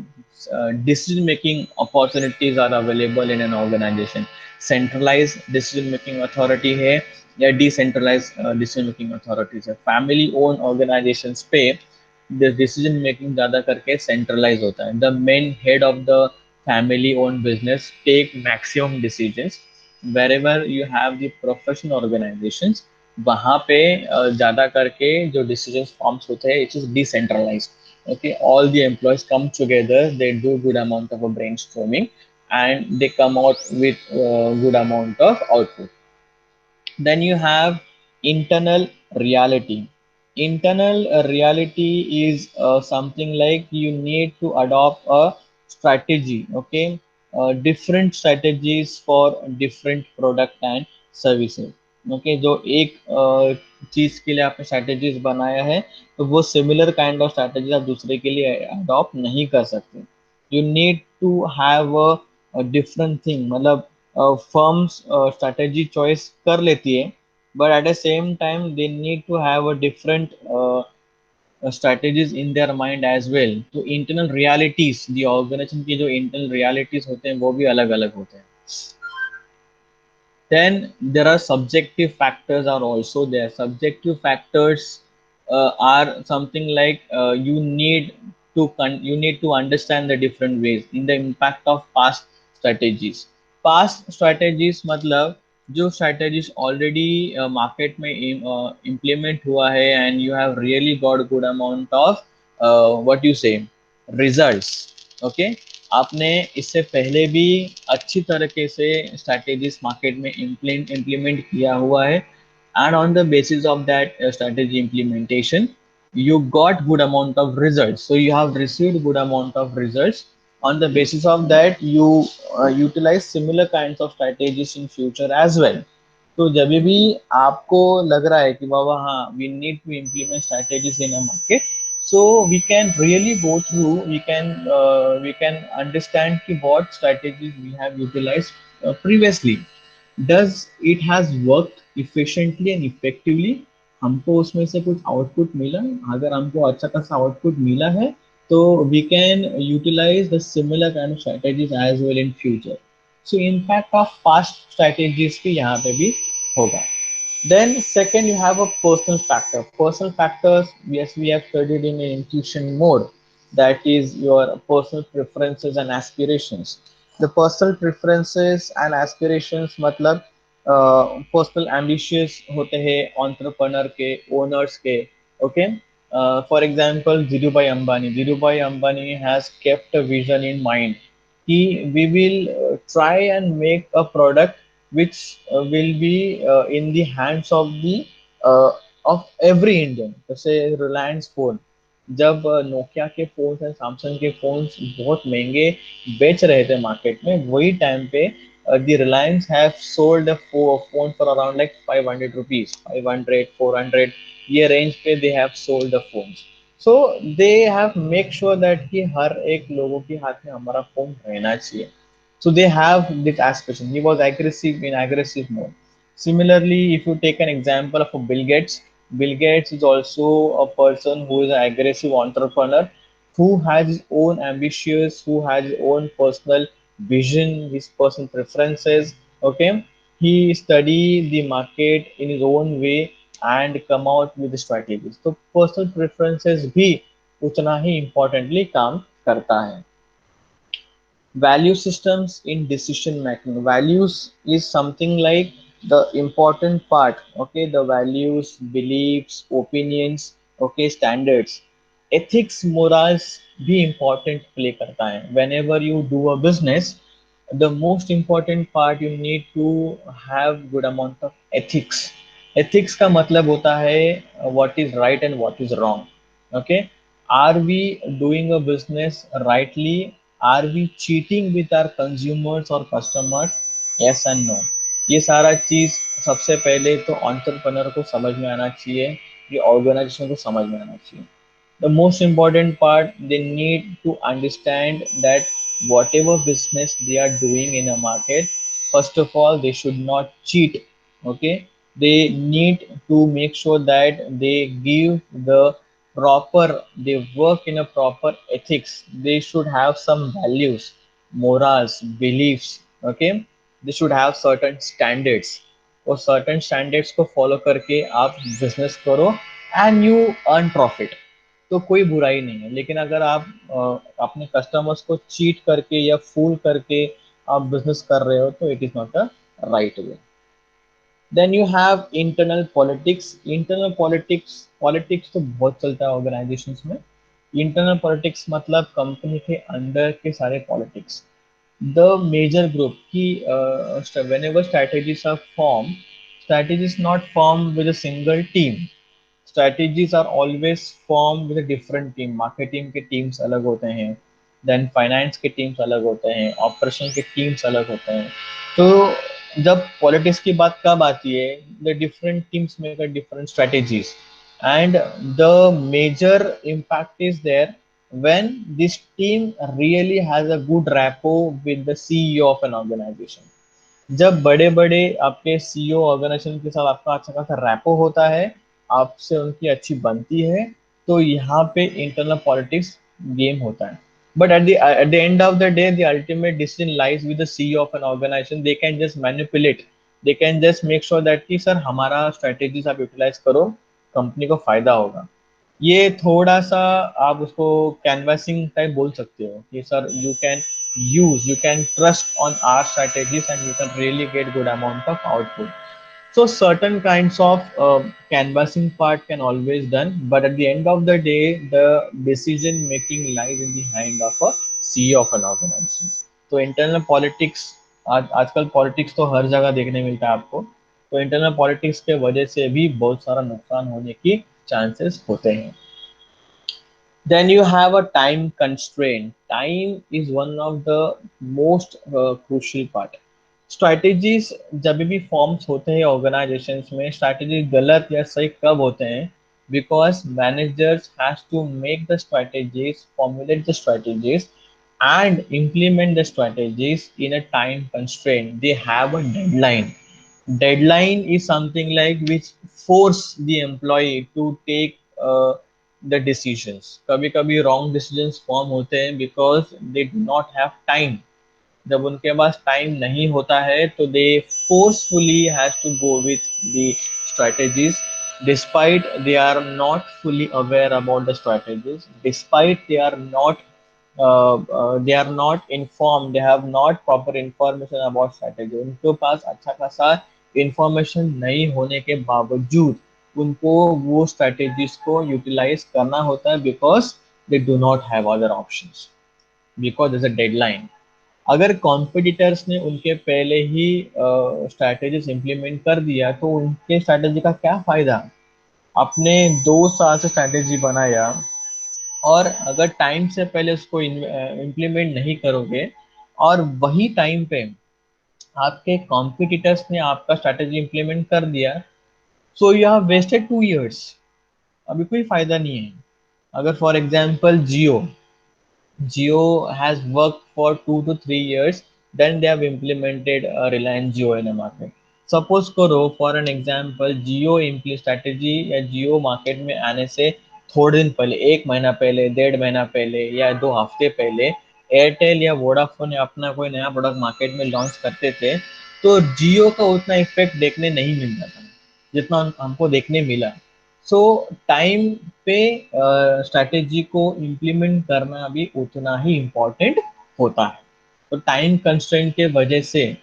decision making opportunities are available in an organization। Centralised decision making authority है या डिसेंट्रलाइज्ड डिसीजन मेकिंग अथॉरिटीज है। फैमिली ओन ऑर्गेनाइजेशंस पे डिसीजन मेकिंग ज़्यादा करके सेंट्रलाइज होता है। The main head of the family own business take maximum decisions. Wherever you have the professional organisations, वहाँ पे ज़्यादा करके जो डिसीजन फॉर्म्स होते हैं, it is decentralise. Okay, all the employees come together, they do good amount of a brainstorming and they come out with good amount of output. Then you have internal reality. Internal reality is something like you need to adopt a strategy. Okay, different strategies for different product and services. Okay, जो एक चीज के लिए आपने strategies बनाया है, तो वो सिमिलर काइंड ऑफ स्ट्रैटेजी आप दूसरे के लिए अडॉप्ट नहीं कर सकते। You need to have a different thing. मतलब फर्म्स स्ट्रैटेजी चॉइस कर लेती है, but at the same time they need to have a different strategies in their mind as well। तो इंटरनल रियलिटीज, दी ऑर्गेनाइजेशन की जो internal realities होते हैं वो भी अलग अलग होते हैं। Then there are subjective factors are also there. Subjective factors are something like you need to understand the different ways in the impact of past strategies। Past strategies मतलब जो strategies already market में implement हुआ है and you have really got good amount of what you say results। Okay, आपने इससे पहले भी अच्छी तरीके से स्ट्रैटेजीज मार्केट में इम्प्लीमेंट किया हुआ है, and on the basis of that strategy implementation you got good amount of results, so you have received good amount of results। on the basis of that you utilize similar kinds of strategies in future as well। तो जब भी आपको लग रहा है कि बाबा हाँ we need to implement strategies in a market, so we can really go through, we can understand ki what strategies we have utilized previously, does it has worked efficiently and effectively। हमको उसमें से कुछ output मिला, अगर हमको अच्छा खासा output मिला है तो we can utilize the similar kind of strategies as well in future। so impact of past strategies भी यहाँ पे भी होगा। Then second, you have a personal factor. Personal factors, yes, we have studied in an intuition mode. That is your personal preferences and aspirations। The personal preferences and aspirations मतलब personal ambitious होते हैं entrepreneur के, owners के। Okay, for example, Dhirubhai Ambani. Dhirubhai Ambani has kept a vision in mind we will try and make a product which will be in the hands of the of every Indian। जैसे Reliance phone, जब Nokia के phones and Samsung के phones बहुत महंगे बेच रहे थे market में, वही टाइम पे the Reliance have sold a phone for around like 500 rupees, 500 400, ये रेंज पे they have sold the phones. So they have make sure that कि हर एक लोगों के हाथ में हमारा फोन रहना चाहिए. So they have this aspiration. He was aggressive in aggressive mode. Similarly, if you take an example of a Bill Gates, Bill Gates is also a person who is an aggressive entrepreneur, who has his own ambitions, who has his own personal vision, his personal preferences. Okay, he study the market in his own way and come out with the strategies. तो personal preferences भी उतना ही importantly काम करता है. Value systems in decision making. Values is something like the important part. Okay, the values, beliefs, opinions, okay, standards. Ethics, morals भी important play करता है. Whenever you do a business, the most important part you need to have good amount of ethics. Ethics का मतलब होता है what is right and what is wrong. Okay, are we doing a business rightly? Are we cheating with our consumers or customers? Yes and no. ये सारा चीज सबसे पहले तो entrepreneur को समझ में आना चाहिए, ये ऑर्गेनाइजेशन को समझ में आना चाहिए. The most important part, they need to understand that whatever business they are doing in a market, first of all they should not cheat. Okay, they need to make sure that they give the proper, they work in a proper ethics. They should have some values, morals, beliefs. Okay, they should have certain standards. और certain standards को follow करके आप business करो and you earn profit. तो कोई बुराई नहीं है. लेकिन अगर आप अपने कस्टमर्स को चीट करके या फूल करके आप बिजनेस कर रहे हो तो it is not a right way. Then you have internal politics. Internal politics, politics तो बहुत चलता है ऑर्गेनाइजेशंस में. इंटरनल पॉलिटिक्स मतलब कंपनी के अंदर के सारे पॉलिटिक्स. द मेजर ग्रुप की whenever strategies are formed, strategies not formed with a single team. Strategies are always formed with a different team. Marketing के teams अलग होते हैं, then finance के teams अलग होते हैं, operation के teams अलग होते हैं. तो जब politics की बात कब आती है, the different teams make a different strategies, and the major impact is there when this team really has a good rapport with the CEO of an organization. जब बड़े बड़े आपके सीईओ ऑर्गेनाइजेशन के साथ आपका अच्छा खासा रैपो होता है, आपसे उनकी अच्छी बनती है, तो यहाँ पे इंटरनल पॉलिटिक्स गेम होता है. But at the end of the day the ultimate decision lies with the CEO of an organisation. They can just manipulate, they can just make sure that कि सर हमारा strategies आप utilise करो, company को फायदा होगा. ये थोड़ा सा आप उसको कैनवासिंग टाइप बोल सकते हो कि sir you can use, you can trust on our strategies and you can really get good amount of output. So certain kinds of canvassing part can always done, but at the end of the day the decision making lies in the hand of a CEO of an organization. तो internal politics, आजकल politics तो हर जगह देखने मिलता है आपको. तो internal politics के वजह से भी बहुत सारा नुकसान होने की चांसेस होते हैं. Then you have a time constraint. Time is one of the most crucial part. Strategies जब भी फॉर्म्स होते हैं ऑर्गेनाइजेशंस में, स्ट्रैटेजी गलत या सही कब होते हैं? Because managers has to make the strategies, formulate the strategies, and implement the strategies in a time constraint. They have a deadline. Deadline is something like which force the employee to take the decisions. कभी कभी wrong decisions form होते हैं because they do not have time. जब उनके पास time नहीं होता है तो दे forcefully has to go with the strategies despite they are not fully aware about the strategies, despite they are not informed, they have not proper information about strategy. उनके पास अच्छा खासा information नहीं होने के बावजूद उनको वो स्ट्रेटेजीज को यूटिलाइज करना होता है because they do not have other options, because there's a deadline. अगर कॉम्पिटिटर्स ने उनके पहले ही स्ट्रैटेजीज इम्प्लीमेंट कर दिया तो उनके स्ट्रैटेजी का क्या फायदा? आपने 2 साल से स्ट्रैटेजी बनाया और अगर टाइम से पहले उसको इम्प्लीमेंट नहीं करोगे और वही टाइम पे आपके कॉम्पिटिटर्स ने आपका स्ट्रैटेजी इम्प्लीमेंट कर दिया, so you have wasted 2 years. अभी कोई फायदा नहीं है. अगर for example Jio has worked for 2 to 3 years, then they have implemented Reliance Jio in the market. Suppose करो for an example Jio implement strategy या Jio market में आने से थोड़े दिन पहले, एक महीना पहले, 1.5 महीना पहले या 2 हफ्ते पहले एयरटेल या वोडाफोन या अपना कोई नया प्रोडक्ट मार्केट में लॉन्च करते थे, तो जियो का उतना इफेक्ट देखने नहीं मिलता था जितना हमको देखने मिला। सो टाइम पे स्ट्रैटेजी को इम्प्लीमेंट करना भी उतना ही इम्पोर्टेंट होता है। तो टाइम कंस्ट्रेंट के वजह से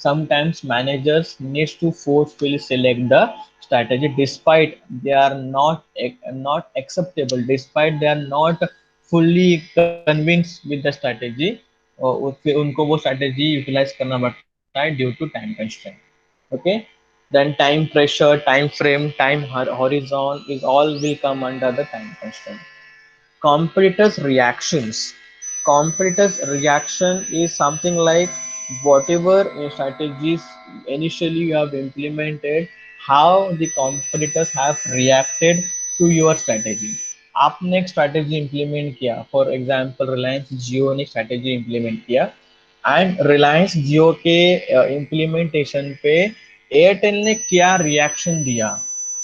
sometimes managers needs to forcefully select the strategy despite they are not acceptable, despite they are not fully convinced with the strategy, और फिर उनको वो स्ट्रैटेजी यूटिलाइज करना पड़ता है due to time constraint. Okay, then time pressure, time frame, time horizon is all will come under the time constraint. Competitors reactions, competitors reaction is something like whatever strategies initially you have implemented, how the competitors have reacted to your strategy। आपने एक strategy implement किया, for example Reliance जियो ने strategy implement किया and Reliance जियो के implementation पे Airtel ने क्या reaction दिया,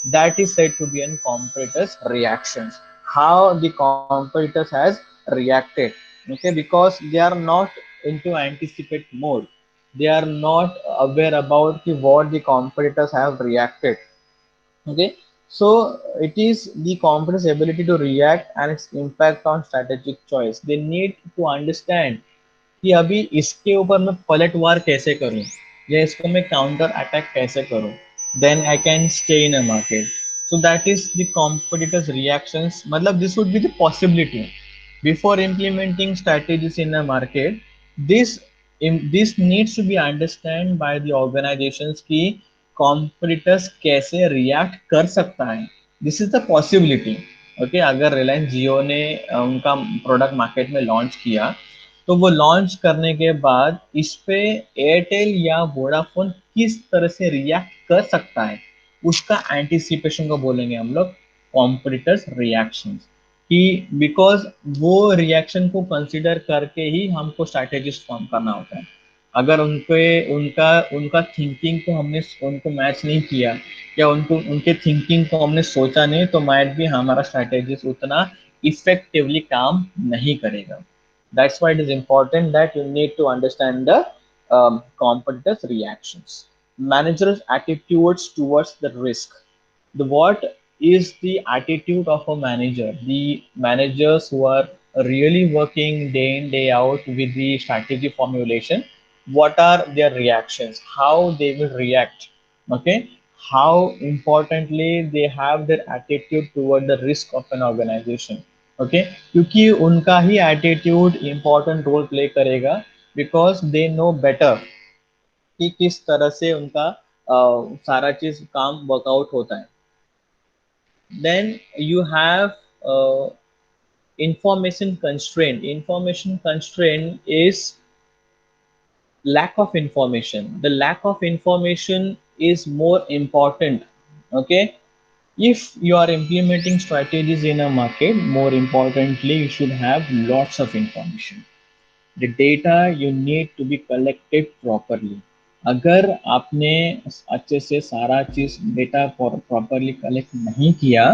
that is said to be an competitor's reactions, how the competitors has reacted। Okay, because they are not into anticipate mode, they are not aware about what the competitors have reacted। Okay, so it is the company's ability to react and its impact on strategic choice। They need to understand कि अभी इसके ऊपर मैं पलटवार कैसे करूं या इसको मैं काउंटर अटैक कैसे करूं, then I can stay in a market. So that is the competitors reactions, मतलब this would be the possibility before implementing strategies in a market. This this needs to be understand by the organisations की competitors कैसे react कर सकता है। This is the possibility. Okay, अगर रिलायंस जियो ने उनका product market में लॉन्च किया, तो वो लॉन्च करने के बाद इस पे एयरटेल या वोडाफोन किस तरह से रिएक्ट कर सकता है, उसका एंटिसिपेशन को बोलेंगे हम लोग कॉम्पिटिटर्स रिएक्शंस। कि बिकॉज वो रिएक्शन को कंसिडर करके ही हमको स्ट्रैटेजीज फॉर्म करना होता है। अगर उनके उनका उनका थिंकिंग को हमने उनको मैच नहीं किया या उनको उनके थिंकिंग को हमने सोचा नहीं, तो माइट भी हमारा स्ट्रैटेजीज उतना इफेक्टिवली काम नहीं करेगा। That's why it is important that you need to understand the competitors' reactions. Managers' attitudes towards the risk. The what is the attitude of a manager? The managers who are really working day in day out with the strategy formulation. What are their reactions? How they will react? Okay, how importantly they have their attitude toward the risk of an organization। Okay, क्योंकि उनका ही attitude important role play करेगा, because they know better कि किस तरह से उनका सारा चीज काम वर्कआउट होता है। Then you have information constraint. Information constraint is lack of information। The lack of information is more important। Okay, if you are implementing strategies in a market, more importantly you should have lots of information। the data you need to be collected properly। अगर आपने अच्छे से सारा चीज data properly collect नहीं किया,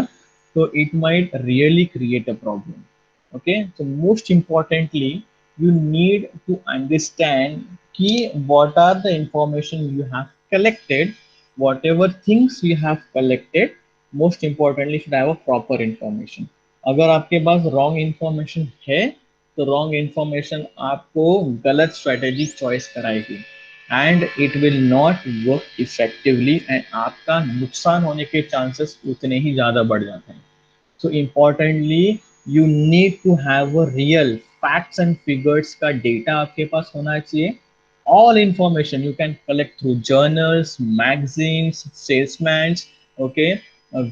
तो it might really create a problem. Okay, so most importantly you need to understand कि what are the information you have collected, whatever things you have collected, most importantly should have a proper information। अगर आपके पास wrong information है, तो wrong information आपको गलत strategy choice कराएगी and it will not work effectively and आपका नुकसान होने के चांसेस उतने ही ज़्यादा बढ़ जाते हैं। So importantly you need to have a real facts and figures का डेटा आपके पास होना चाहिए। All information you can collect through journals, magazines, salesmen, okay,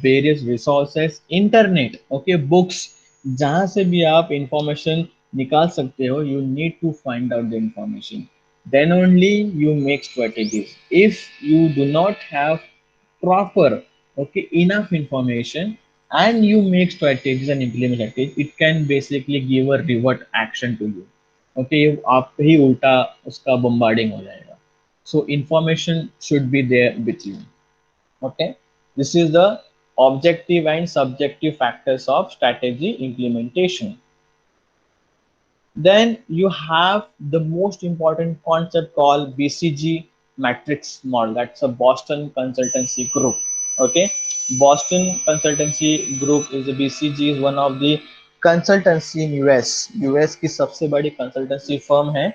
various resources, internet, okay, books, जहाँ से भी आप इंफॉर्मेशन निकाल सकते हो, you need to find out the information, then only you make strategies। if you do not have proper, okay, enough information and you make strategies and implement strategies, it can basically give a revert action to you. Okay, आप पे ही उल्टा उसका bombarding हो जाएगा. So information should be there with you. Okay, this is the objective and subjective factors of strategy implementation. Then you have the most important concept called BCG matrix model. That's a Boston Consultancy Group. Okay, Boston Consultancy Group is a BCG is one of the consultancy in US. US की सबसे बड़ी consultancy firm है.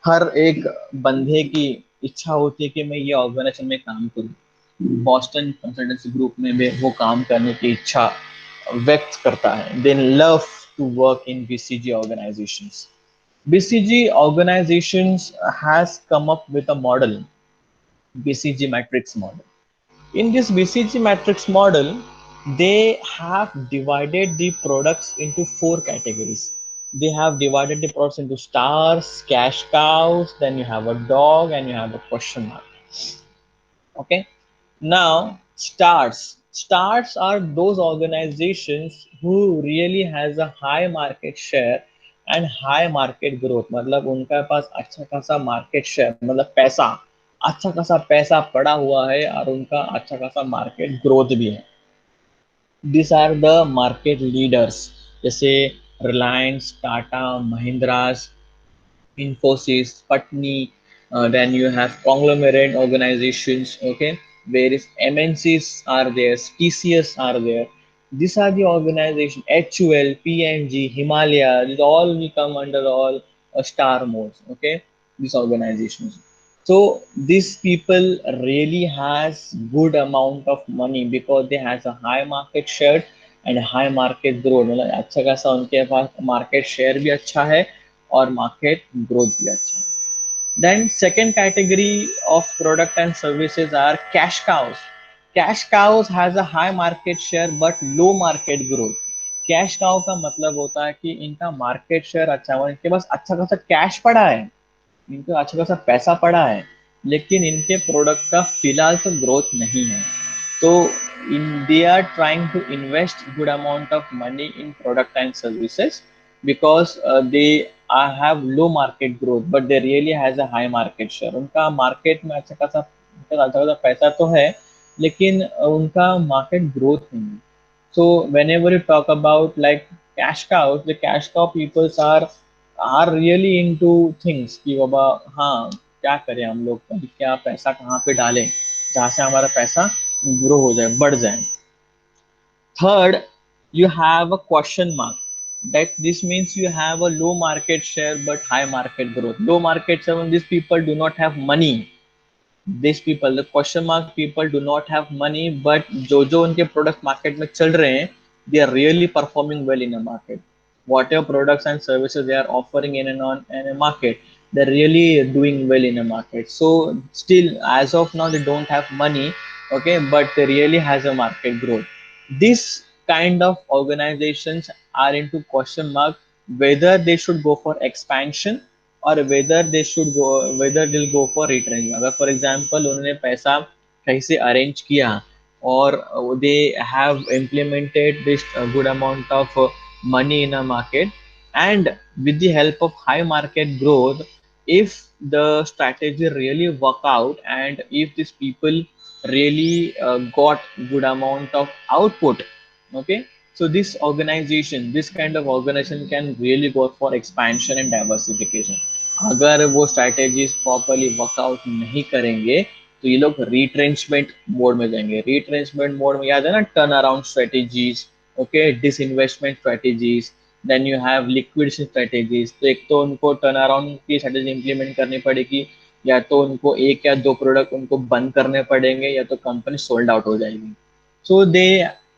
हर एक बंदे की इच्छा होती है कि मैं ये ऑर्गेनाइजेशन में काम करूं. बॉस्टन कंसल्टेंसी ग्रुप में भी वो काम करने की इच्छा व्यक्त करता है. They love to work in BCG organizations. BCG organizations has come up with a model, BCG matrix model. In this BCG matrix model, they have divided the products into four categories. They have divided the products into stars, cash cows, then you have a dog, and you have a question mark. Okay. Now, stars are those organizations who really has a high market share and high market growth. मतलब उनका पास अच्छा खासा market share, मतलब पैसा, अच्छा खासा पैसा पड़ा हुआ है और उनका अच्छा खासा market growth भी है. These are the market leaders जैसे Reliance, Tata, Mahindra, Infosys, Patni, then you have conglomerate organizations, okay, where is MNCs are there, TCS are there. These are the organizations, HUL, PNG, Himalaya, these all will come under all star modes, okay, these organizations. So these people really has good amount of money because they has a high market share and high market growth. मतलब अच्छा खासा उनके पास market share भी अच्छा है और market growth भी अच्छा है. Then second category of product and services are cash cows. Cash cows has a high market share but low market growth. Cash cow का मतलब होता है कि इनका मार्केट शेयर अच्छा है, इनके पास अच्छा खासा कैश पड़ा है, इनका अच्छा खासा पैसा पड़ा है, लेकिन इनके प्रोडक्ट का फिलहाल तो ग्रोथ नहीं है. तो in they are trying to invest good amount of money in product and services because they have low market growth but they really has a high market share. उनका मार्केट में अच्छा खासा पैसा तो है, लेकिन उनका मार्केट ग्रोथ नहीं है. So whenever you talk about like cash cows, the cash cow peoples are really into things कि बाबा हाँ क्या करें हम लोग, अभी क्या पैसा कहाँ पे डालें जहाँ से हमारा पैसा ग्रो हो जाए, बढ़ जाए. Third, you have a question mark. That this means you have a low market share but high market growth. Low market share when these people do not have money. These people, the question mark people do not have money, but जो उनके product market में चल रहे हैं, they are really performing well in a market. Whatever products and services they are offering in and on in a market, they're really doing well in a market. So still, as of now, they don't have money, okay, but they really has a market growth. This kind of organizations are into question mark whether they should go for expansion और whether they'll go for retrenchment. अगर for example उन्होंने पैसा कहीं से arrange किया और they have implemented this good amount of money in a market, and with the help of high market growth, if the strategy really work out and if these people really got good amount of output, okay, so this kind of organization can really go for expansion and diversification. अगर वो strategies properly workout नहीं करेंगे तो ये लोग retrenchment mode में जाएंगे. Retrenchment mode में याद है ना, turn around strategies, okay, disinvestment strategies, then you have liquidation strategies. तो एक तो उनको टर्न अराउंड की स्ट्रेटेजी इंप्लीमेंट करनी पड़ेगी, या तो उनको एक या दो प्रोडक्ट उनको बंद करने पड़ेंगे, या तो कंपनी सोल्ड आउट हो जाएगी. So they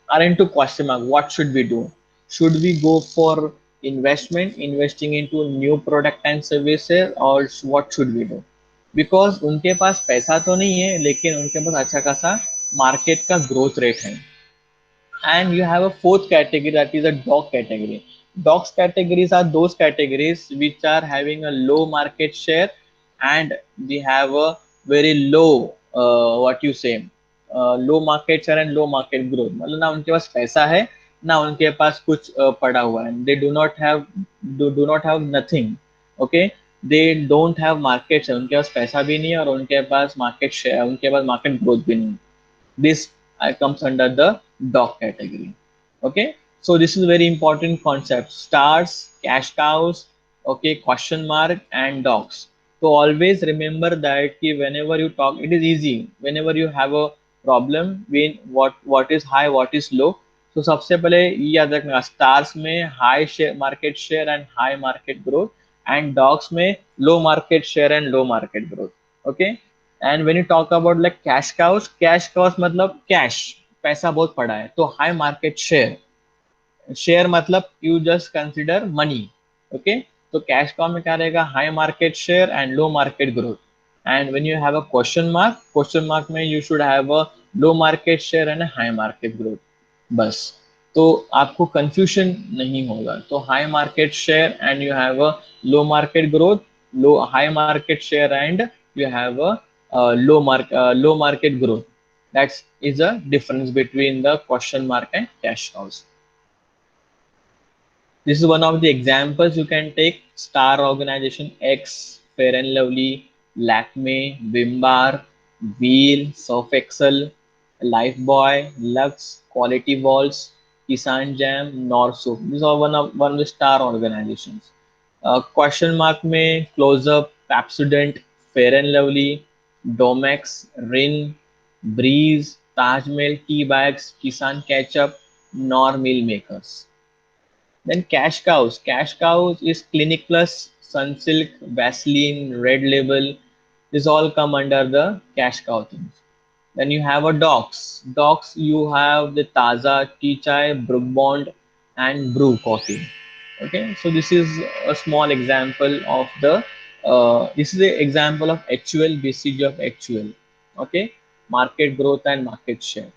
are into question mark, what should we do? Should we go for investing into new product and services, or what should we do? Because उनके पास पैसा तो नहीं है, लेकिन उनके पास अच्छा खासा मार्केट का ग्रोथ रेट है. And you have a fourth category, that is a dog category. Dogs categories are those categories which are having a low market share and we have a very low what you say low market share and low market growth. मतलब ना उनके पास पैसा है ना उनके पास कुछ पड़ा हुआ है, they do not have nothing, okay, they don't have market, उनके पास पैसा भी नहीं है और उनके पास मार्केट शेयर, उनके पास मार्केट ग्रोथ भी नहीं है. This comes under the dog category. Okay, so this is very important concept. Stars, cash cows, okay, question mark, and dogs. So always remember that कि whenever you talk, it is easy. Whenever you have a problem, when what is high, what is low. तो सबसे पहले ये याद रखना, stars में high share market share and high market growth, and dogs में low market share and low market growth. Okay, and when you talk about like cash cows मतलब cash, पैसा बहुत पड़ा है, तो हाई मार्केट शेयर, शेयर मतलब you just consider money. Okay, तो cash cow में क्या रहेगा, high market share and low market growth. And when you have a question mark में you should have a low market share and high market growth. बस, तो आपको confusion नहीं होगा. तो high market share and you have a low market growth, low high market share and you have a low market growth. That is a difference between the question mark and cash cows. This is one of the examples you can take. Star Organization X, Fair and Lovely, Lakme, Wimbar, Wheel, Surf Excel, Lifebuoy, Lux, Quality Walls, Kisan Jam, Norsup. These are one of the star organizations. Question mark में Close-Up, Pepsodent, Fair and Lovely, Domex, Rin, Breeze, Tajmel, Tea Bags, Kisan Ketchup, Nor Meal Makers. Then cash cows is Clinic Plus, Sunsilk, Vaseline, Red Label. This all come under the cash cow things. Then you have a dogs. Dogs you have the Taza, Tea Chai, Brook Bond, and Brew Coffee. Okay, so this is a small example of the. This is the example of HUL, BCG of HUL. Okay, market growth and market share.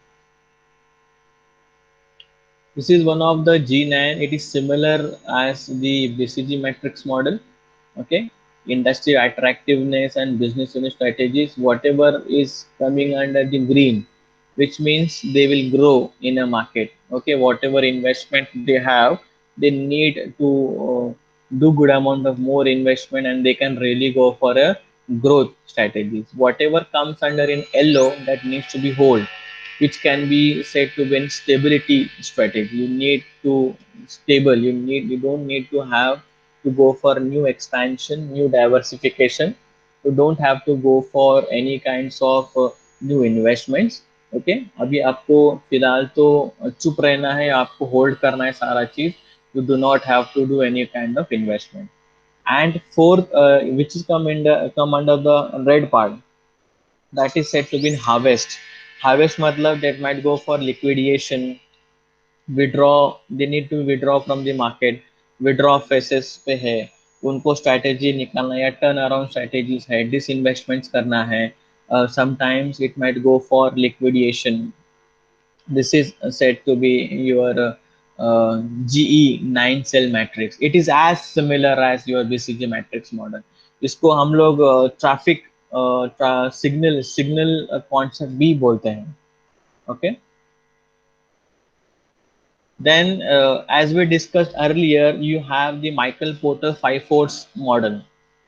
This is one of the G9. It is similar as the BCG matrix model. Okay, industry attractiveness and business unit strategies. Whatever is coming under the green, which means they will grow in a market. Okay, whatever investment they have, they need to do good amount of more investment, and they can really go for a growth strategies. Whatever comes under in yellow, that needs to be hold, which can be said to be a stability strategy. You need to stable. You don't need to have to go for new expansion, new diversification. You don't have to go for any kinds of new investments. Okay, अभी आपको फिलहाल तो चुप रहना है, आपको hold करना है सारा चीज. You do not have to do any kind of investment. And fourth, which is come under the red part, that is said to be in harvest. Harvest matlab that might go for liquidation, withdraw, they need to withdraw from the market, withdraw phases पे है, उनको strategy निकालना या turn around strategies है, disinvestments करना है. Sometimes it might go for liquidation. This is said to be your GE 9 cell matrix. It is as similar as your BCG matrix model. इसको हम लोग ट्रैफिक सिग्नल कॉन्सेप्ट भी बोलते हैं. Okay. Then, as we discussed earlier, you have the Michael Porter 5 force model.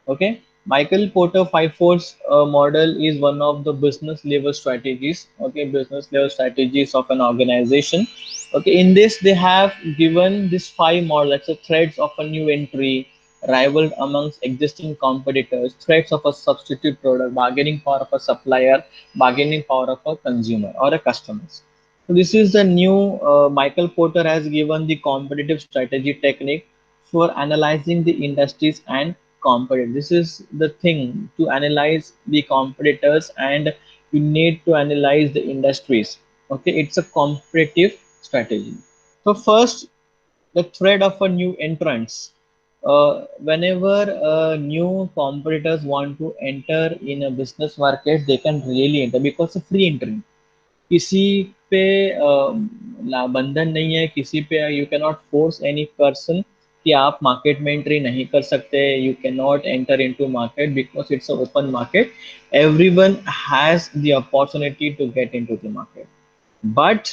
Okay, Michael Porter 5 force model is one of the business level strategies. Okay, business level strategies of an organization. Okay, in this they have given this 5 model, that's the threats of a new entry, rival amongst existing competitors, threats of a substitute product, bargaining power of a supplier, bargaining power of a consumer or a customer. So this is the new Michael Porter has given the competitive strategy technique for analyzing the industries and competitors. This is the thing to analyze the competitors, and you need to analyze the industries. Okay, it's a competitive strategy. So first, the threat of a new entrance. Whenever new competitors want to enter in a business market, they can really enter because of free entry. किसी पे बंधन नहीं है, किसी पे you can not force any person कि आप market में एंट्री नहीं कर सकते. You can not enter into market because it's a open market. Everyone has the opportunity to get into the market. But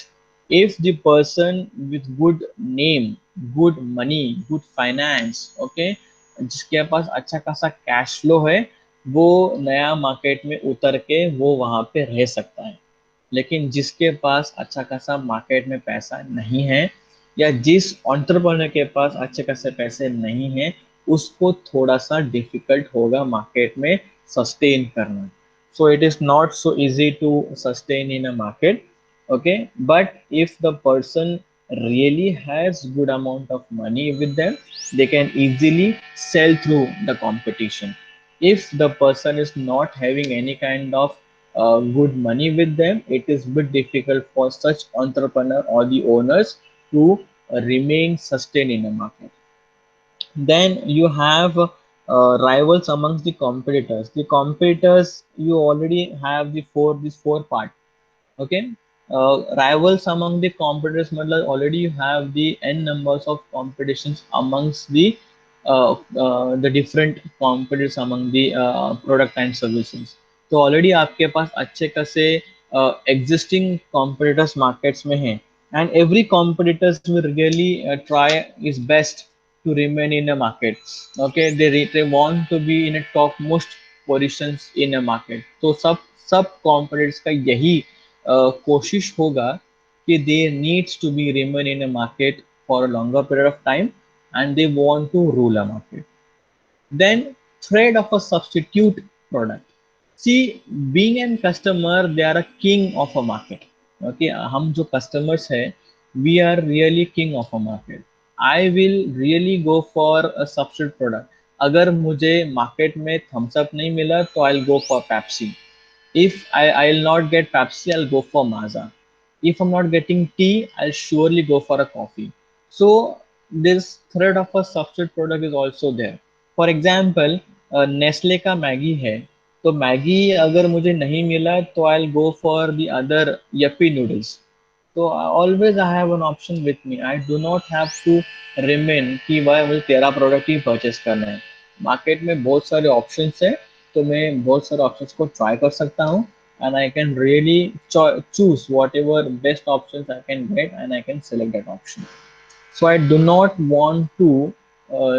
if the person with good name, good money, good finance, okay, जिसके पास अच्छा खासा cash flow है, वो नया market में उतर के वो वहां पे रह सकता है। लेकिन जिसके पास अच्छा खासा मार्केट में पैसा नहीं है, या जिस एंटरप्रेन्योर के पास अच्छे खासे पैसे नहीं है, उसको थोड़ा सा डिफिकल्ट होगा मार्केट में सस्टेन करना। So it is not so easy to sustain in a market, okay, but if the person really has good amount of money with them, they can easily sell through the competition. If the person is not having any kind of good money with them, it is bit difficult for such entrepreneur or the owners to remain sustained in a market. Then you have rivals amongst the competitors. The competitors, you already have these four part. Okay, rivals among the competitors, मतलब already you have the n numbers of competitions amongst the different competitors among the product and services. तो already आपके पास अच्छे खासे existing competitors markets में हैं, and every competitors will really try his best to remain in a market. Okay, they want to be in a top most positions in a market. तो सब competitors का यही कोशिश होगा कि they needs to be remain in a market for a longer period of time, and they want to rule a market. Then thread of a substitute product. See, being a customer, they are a king of a market. Okay, हम जो customers है, we are really king of a market. I will really go for a substitute product. अगर मुझे market में thumbs up नहीं मिला, तो I'll go for Pepsi. If I'll not get Pepsi, I'll go for Mazda. If I'm not getting tea, I'll surely go for a coffee. So this thread of a substitute product is also there. For example, Nestle का Maggi है, तो Maggi अगर मुझे नहीं मिला तो I go for the other Yippee noodles. तो always I have an option with me, I do not have to remain कि भाई मुझे तेरा प्रोडक्ट ही परचेस करना है। मार्केट में बहुत सारे ऑप्शंस है, तो मैं बहुत सारे ऑप्शंस को ट्राई कर सकता हूँ, and I can really choose whatever best options I can get, and I can select that option. So I do not want to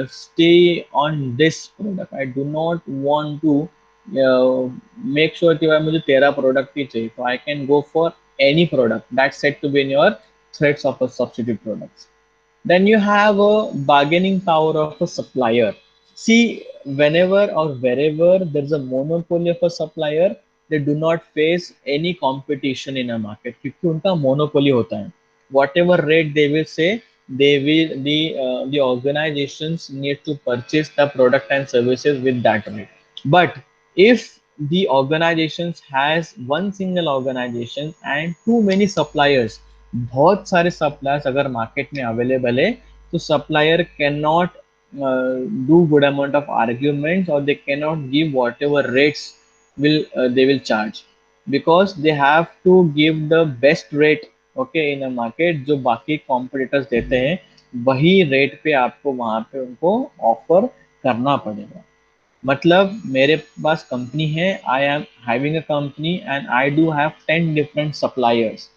stay on this product. I do not want to make sure कि भाई मुझे तेरा product ही चाहिए, तो I can go for any product that's said to be in your threats of a substitute products. Then you have a bargaining power of a supplier. See, whenever or wherever there's a monopoly of a supplier, they do not face any competition in a market क्योंकि उनका monopoly होता है। Whatever rate they will say, they will the organizations need to purchase the product and services with that rate. But if the organizations has one single organization and too many suppliers, बहुत सारे suppliers अगर market में available है, तो supplier can not do good amount of arguments, or they cannot give whatever rates will they will charge, because they have to give the best rate, okay, in a market जो बाकी competitors देते हैं, वही rate पे आपको वहां पे उनको ऑफर करना पड़ेगा। मतलब मेरे पास कंपनी है, I am having a company and I do have 10 different suppliers.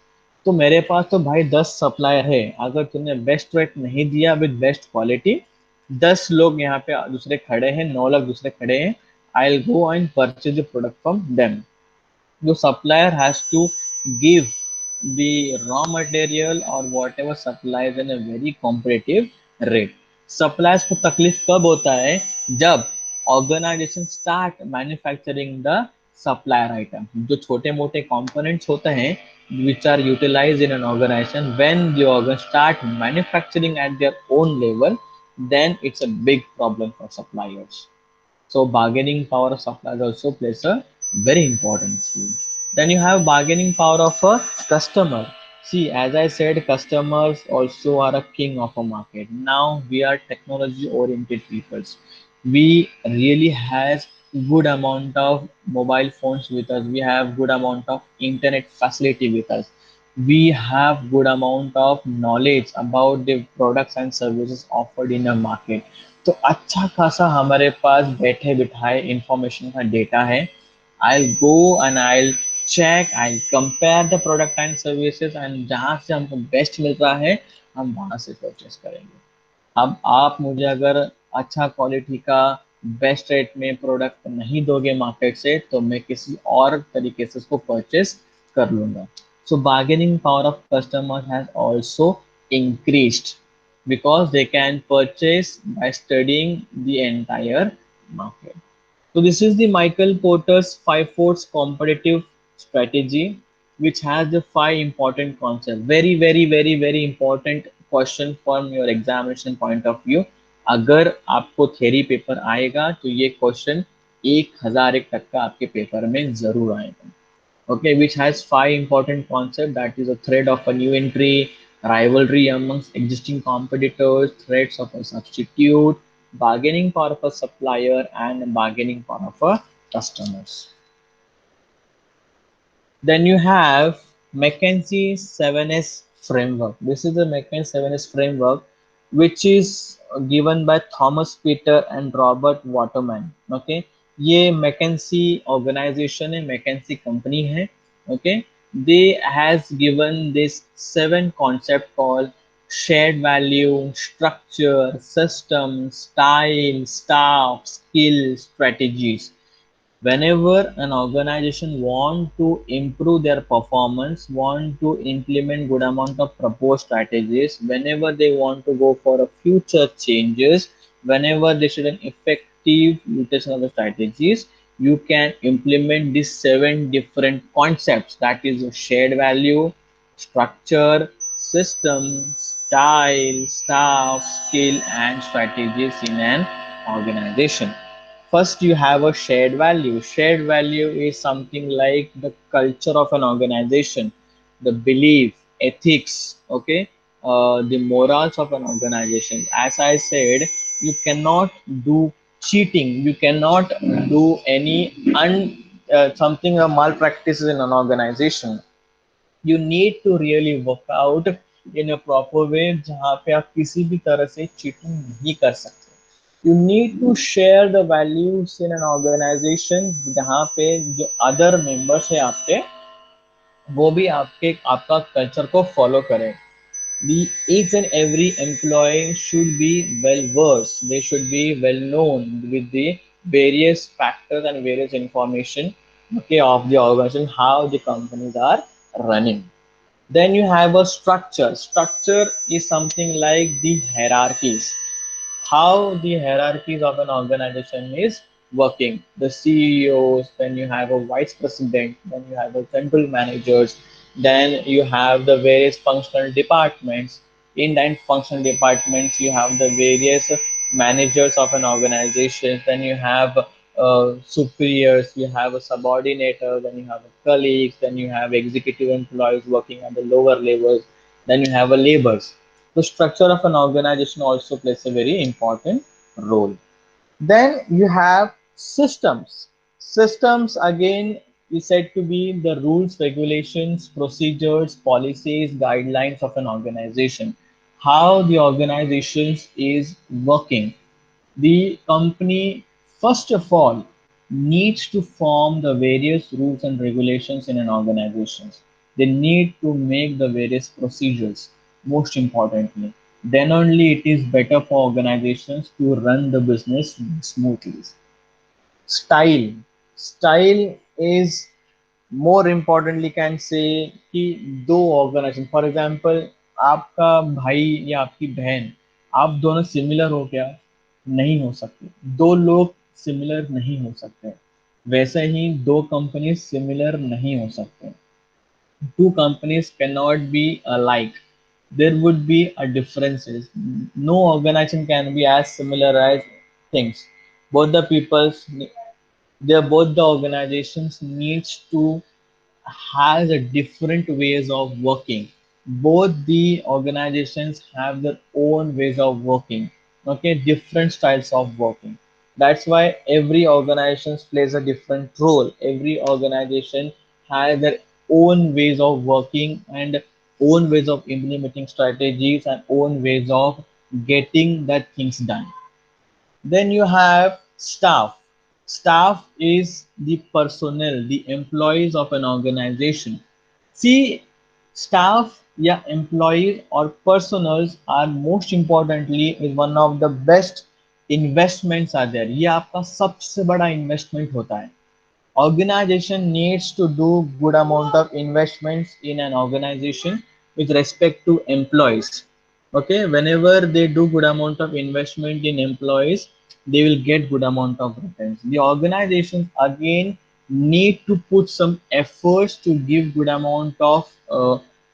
तो मेरे पास तो भाई 10 सप्लायर है, अगर तूने बेस्ट रेट नहीं दिया विद बेस्ट क्वालिटी, 10 लोग यहाँ पे दूसरे खड़े हैं, 9 लोग दूसरे खड़े हैं, I will go and purchase the product from them. The supplier has to give the raw material or whatever supplies in a very competitive rate. Suppliers को तकलीफ कब होता है, जब organisation start manufacturing the supplier item, जो छोटे मोटे components होते हैं which are utilized in an organization, when the organ start manufacturing at their own level, then it's a big problem for suppliers. So bargaining power of suppliers also plays a very important role. Then you have bargaining power of a customer. See, as I said, customers also are a king of a market. Now we are technology oriented peoples. We really has good amount of mobile phones with us. We have good amount of internet facility with us. We have good amount of knowledge about the products and services offered in a market. तो अच्छा खासा हमारे पास बैठे बिठाए information का data है। I go and I check, I compare the product and services, and जहाँ से हमको बेस्ट मिल रहा है हम वहाँ से परचेस करेंगे। अब आप मुझे अगर अच्छा क्वालिटी का बेस्ट रेट में प्रोडक्ट नहीं दोगे मार्केट से, तो मैं किसी और तरीके से उसको परचेस कर लूँगा। So bargaining power of customer has also increased because they can purchase by studying the entire market. So this is the Michael Porter's five force competitive strategy, which has the five important concepts. Very, very, very, very important question from your examination point of view. अगर आपको theory paper आएगा तो ये question 1001 टक्का आपके paper में जरूर आएगा। Okay, which has five important concepts, that is a threat of a new entry, rivalry amongst existing competitors, threats of a substitute, bargaining power of a supplier, and bargaining power of a customers. Then you have McKinsey 7S framework. This is the McKinsey 7S framework, which is given by Thomas Peter and Robert Waterman. Okay, ये McKinsey organization है, McKinsey company है. Okay, they has given this seven concept called shared value, structure, system, style, staff, skill, strategies. Whenever an organization want to improve their performance, want to implement good amount of proposed strategies, whenever they want to go for a future changes, whenever they should an effective utilization of the strategies, you can implement these seven different concepts, that is shared value, structure, system, style, staff, skill, and strategies in an organization. First, you have a shared value. Shared value is something like the culture of an organization, the belief, ethics, okay, the morals of an organization. As I said, you cannot do cheating, you cannot do any something a malpractices in an organization. You need to really work out in a proper way जहाँ पे आप किसी भी तरह से cheating नहीं कर सकते. You need to share the values in an organization जहाँ पे जो other members है आपके, वो भी आपका कल्चर को फॉलो करें. The each and every employee should be well versed. They should be well known with the various factors and various information, okay, of the organization, how the companies are running. Then you have a structure. Structure is something like the hierarchies, how the hierarchies of an organization is working. The CEOs, then you have a vice president, then you have a central managers, then you have the various functional departments. In that functional departments, you have the various managers of an organization, then you have superiors, you have a subordinator, then you have a colleagues, then you have executive employees working at the lower levels, then you have a laborers. The structure of an organization also plays a very important role. Then you have systems. Systems again is said to be the rules, regulations, procedures, policies, guidelines of an organization. How the organization is working. The company, first of all, needs to form the various rules and regulations in an organization. They need to make the various procedures, most importantly. Then only it is better for organizations to run the business smoothly. Style. Style is more importantly can say कि दो organisation, for example आपका भाई या आपकी बहन, आप दोनों similar हो क्या? नहीं हो सकते. दो लोग सिमिलर नहीं हो सकते. वैसे ही दो कंपनी सिमिलर नहीं हो सकते. Two companies cannot be alike. There would be a differences. No organization can be as similar as things. Both the peoples, they both the organizations needs to has a different ways of working. Both the organizations have their own ways of working. Okay, different styles of working. That's why every organization plays a different role. Every organization has their own ways of working and own ways of implementing strategies and own ways of getting that things done. Then you have staff. Staff is the personnel, the employees of an organization. See, staff या employees or personals are most importantly is one of the best investments are there. ये आपका सबसे बड़ा investment होता है. Organization needs to do good amount of investments in an organization with respect to employees. Okay, whenever they do good amount of investment in employees, they will get good amount of returns. The organizations again need to put some efforts to give good amount of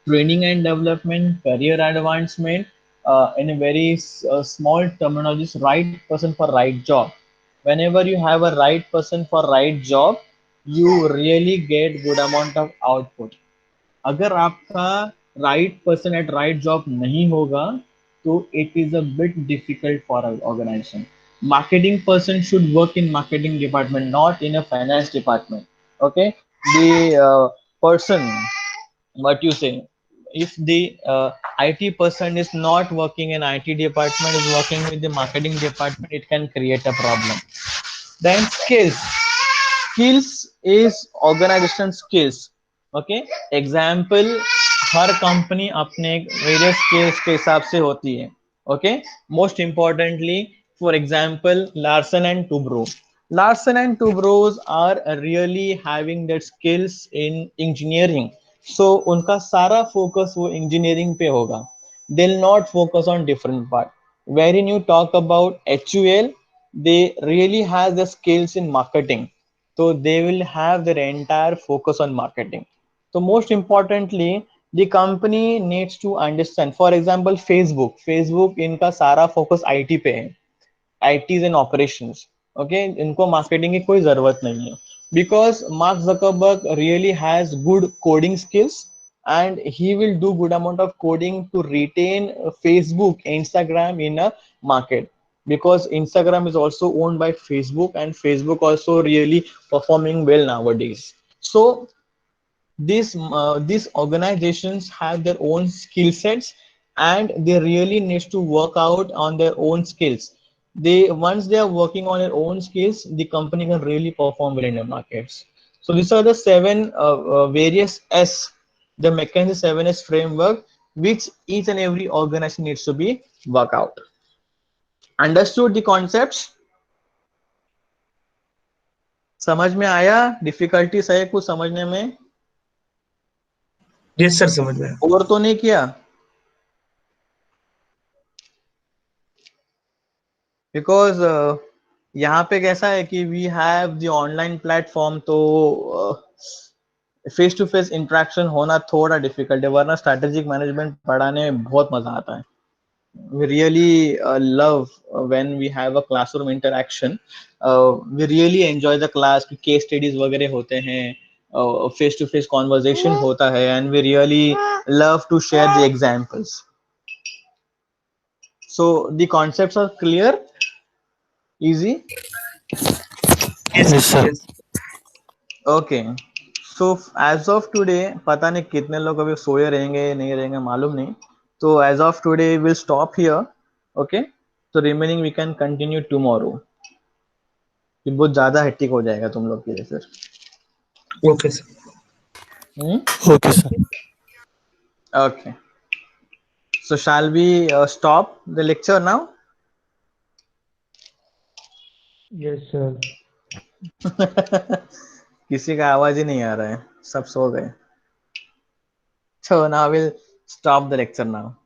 training and development, career advancement, in a very small terminologies, right person for right job. Whenever you have a right person for right job, you really get good amount of output. अगर आपका right person at right job नहीं होगा, तो it is a bit difficult for an organization. Marketing person should work in marketing department, not in a finance department. Okay, the person, what you say, if the IT person is not working in IT department, is working with the marketing department, it can create a problem. Then skills is organization skills. Okay, example, her company अपने various skills के हिसाब से होती है. Okay, most importantly, for example, Larsen and Toubro. Larsen and Toubros are really having that skills in engineering, so उनका सारा focus वो engineering पे होगा. They'll not focus on different part. Wherein you talk about HUL, they really has the skills in marketing, so they will have their entire focus on marketing. So most importantly, the company needs to understand, for example, Facebook इनका सारा focus IT पे है, ITs and operations. Okay, इनको marketing की कोई जरूरत नहीं है, because Mark Zuckerberg really has good coding skills, and he will do good amount of coding to retain Facebook, Instagram in a market, because Instagram is also owned by Facebook, and Facebook also really performing well nowadays. So these organizations have their own skill sets, and they really need to work out on their own skills. They once they are working on their own skills, the company can really perform well in the markets. So these are the seven various S, the McKinsey 7S framework, which each and every organization needs to be work out. Understood the concepts? समझ में आया? Difficulties है कुछ समझने में? Yes sir, समझ में आया. और तो नहीं किया? बिकॉज यहाँ पे कैसा है कि we have the online platform, तो फेस टू फेस इंटरेक्शन होना थोड़ा डिफिकल्ट है, वरना स्ट्रेटेजिक मैनेजमेंट पढ़ाने में बहुत मजा आता है. We really love when we have a classroom interaction. We really enjoy the class. Case studies वगैरह होते हैं, face to face conversation होता है, and we really love to share the examples. So the concepts are clear, easy. Yes sir. Okay, so as of today, पता नहीं कितने लोग अभी सोए रहेंगे नहीं रहेंगे मालूम नहीं, तो as of today will stop here. Okay, तो remaining we can continue tomorrow. ये बहुत ज्यादा हेक्टिक हो जाएगा तुम लोग के लिए फिर. Okay sir. Okay, sir. Okay, so shall we stop the lecture now? Yes, sir. किसी का आवाज ही नहीं आ रहा है, सब सो गए. So now we'll stop the lecture now.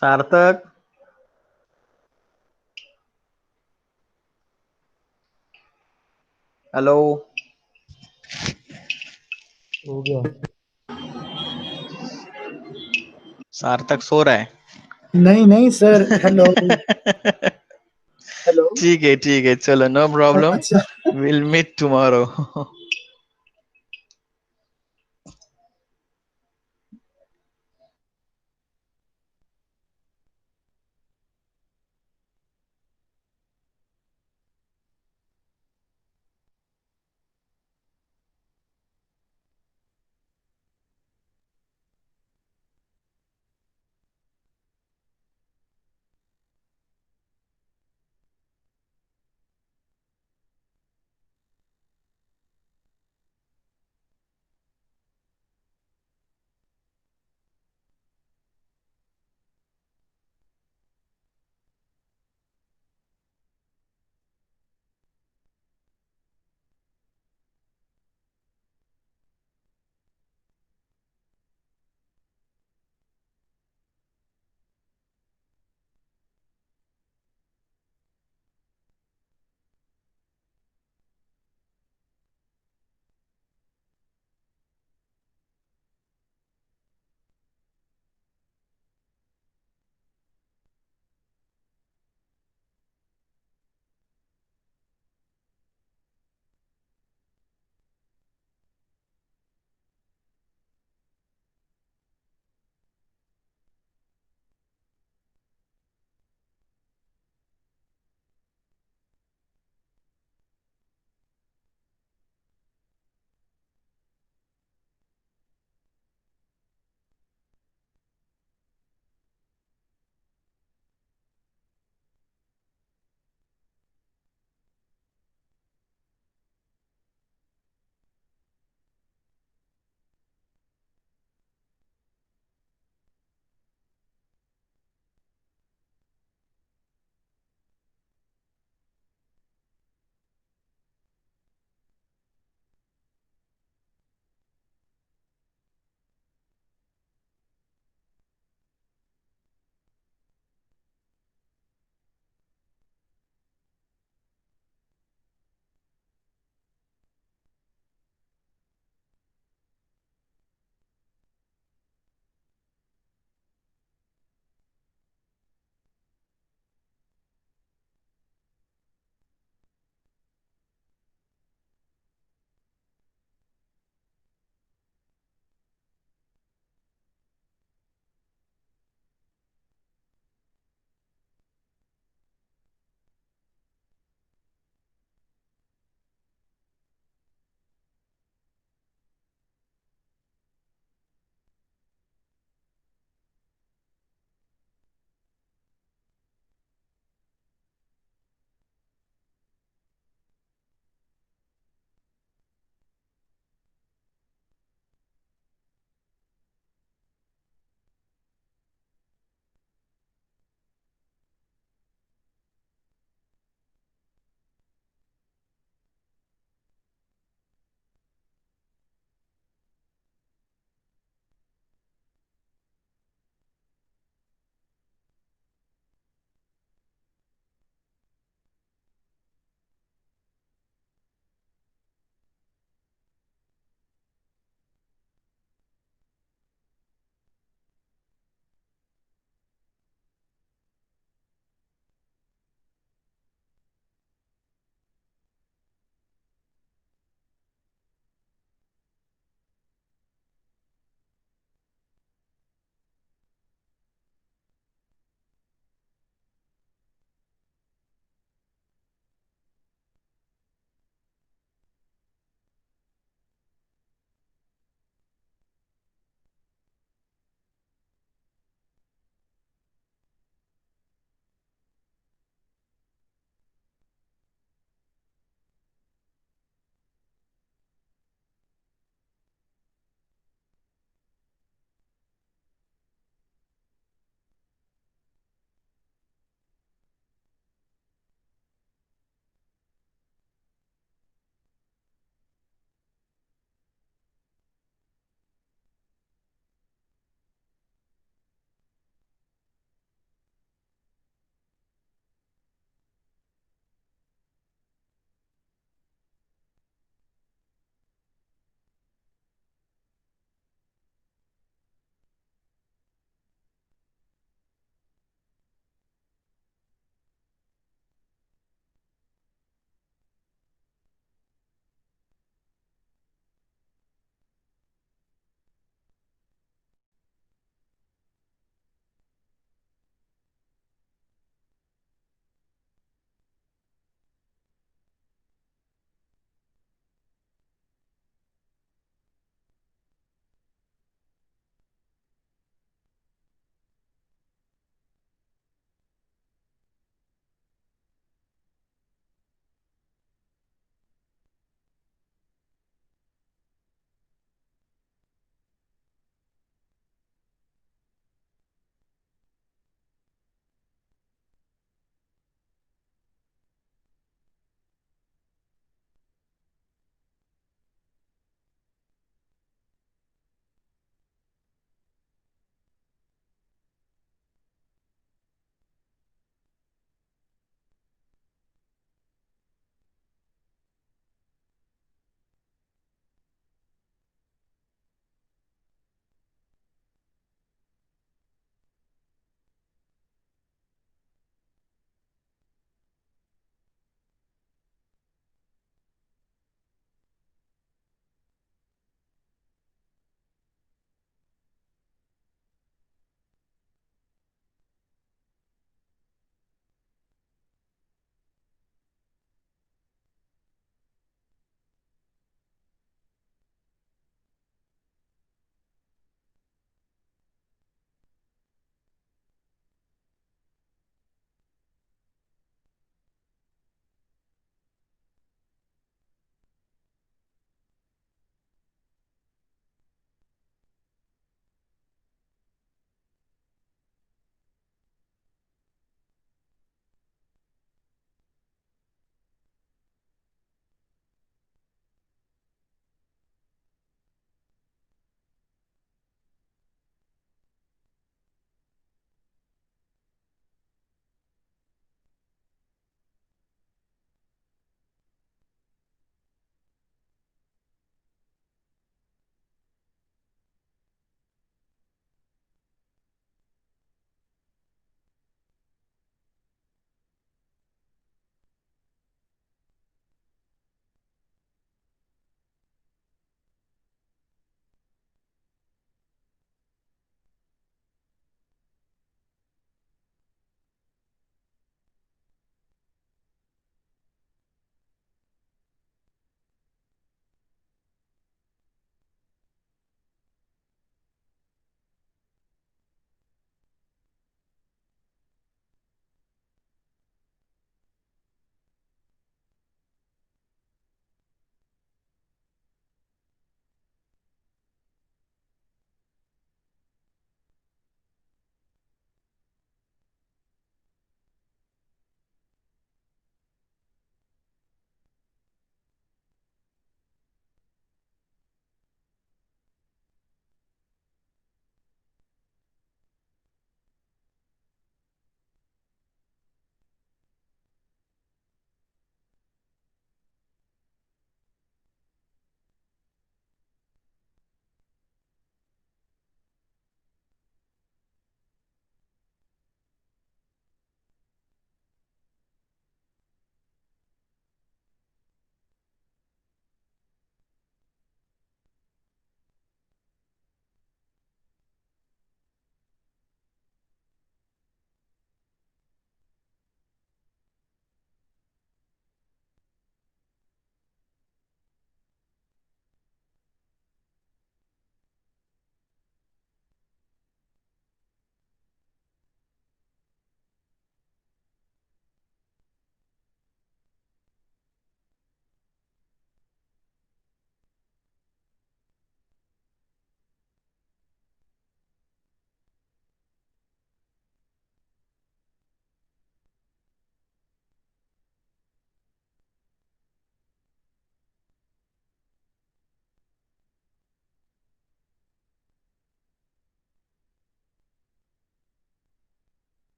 सार्थक, हेलो. हो गया. सार्थक सो रहा है. नहीं नहीं सर, हेलो हेलो. ठीक है चलो, नो प्रॉब्लम, अच्छा, विल मीट टुमारो.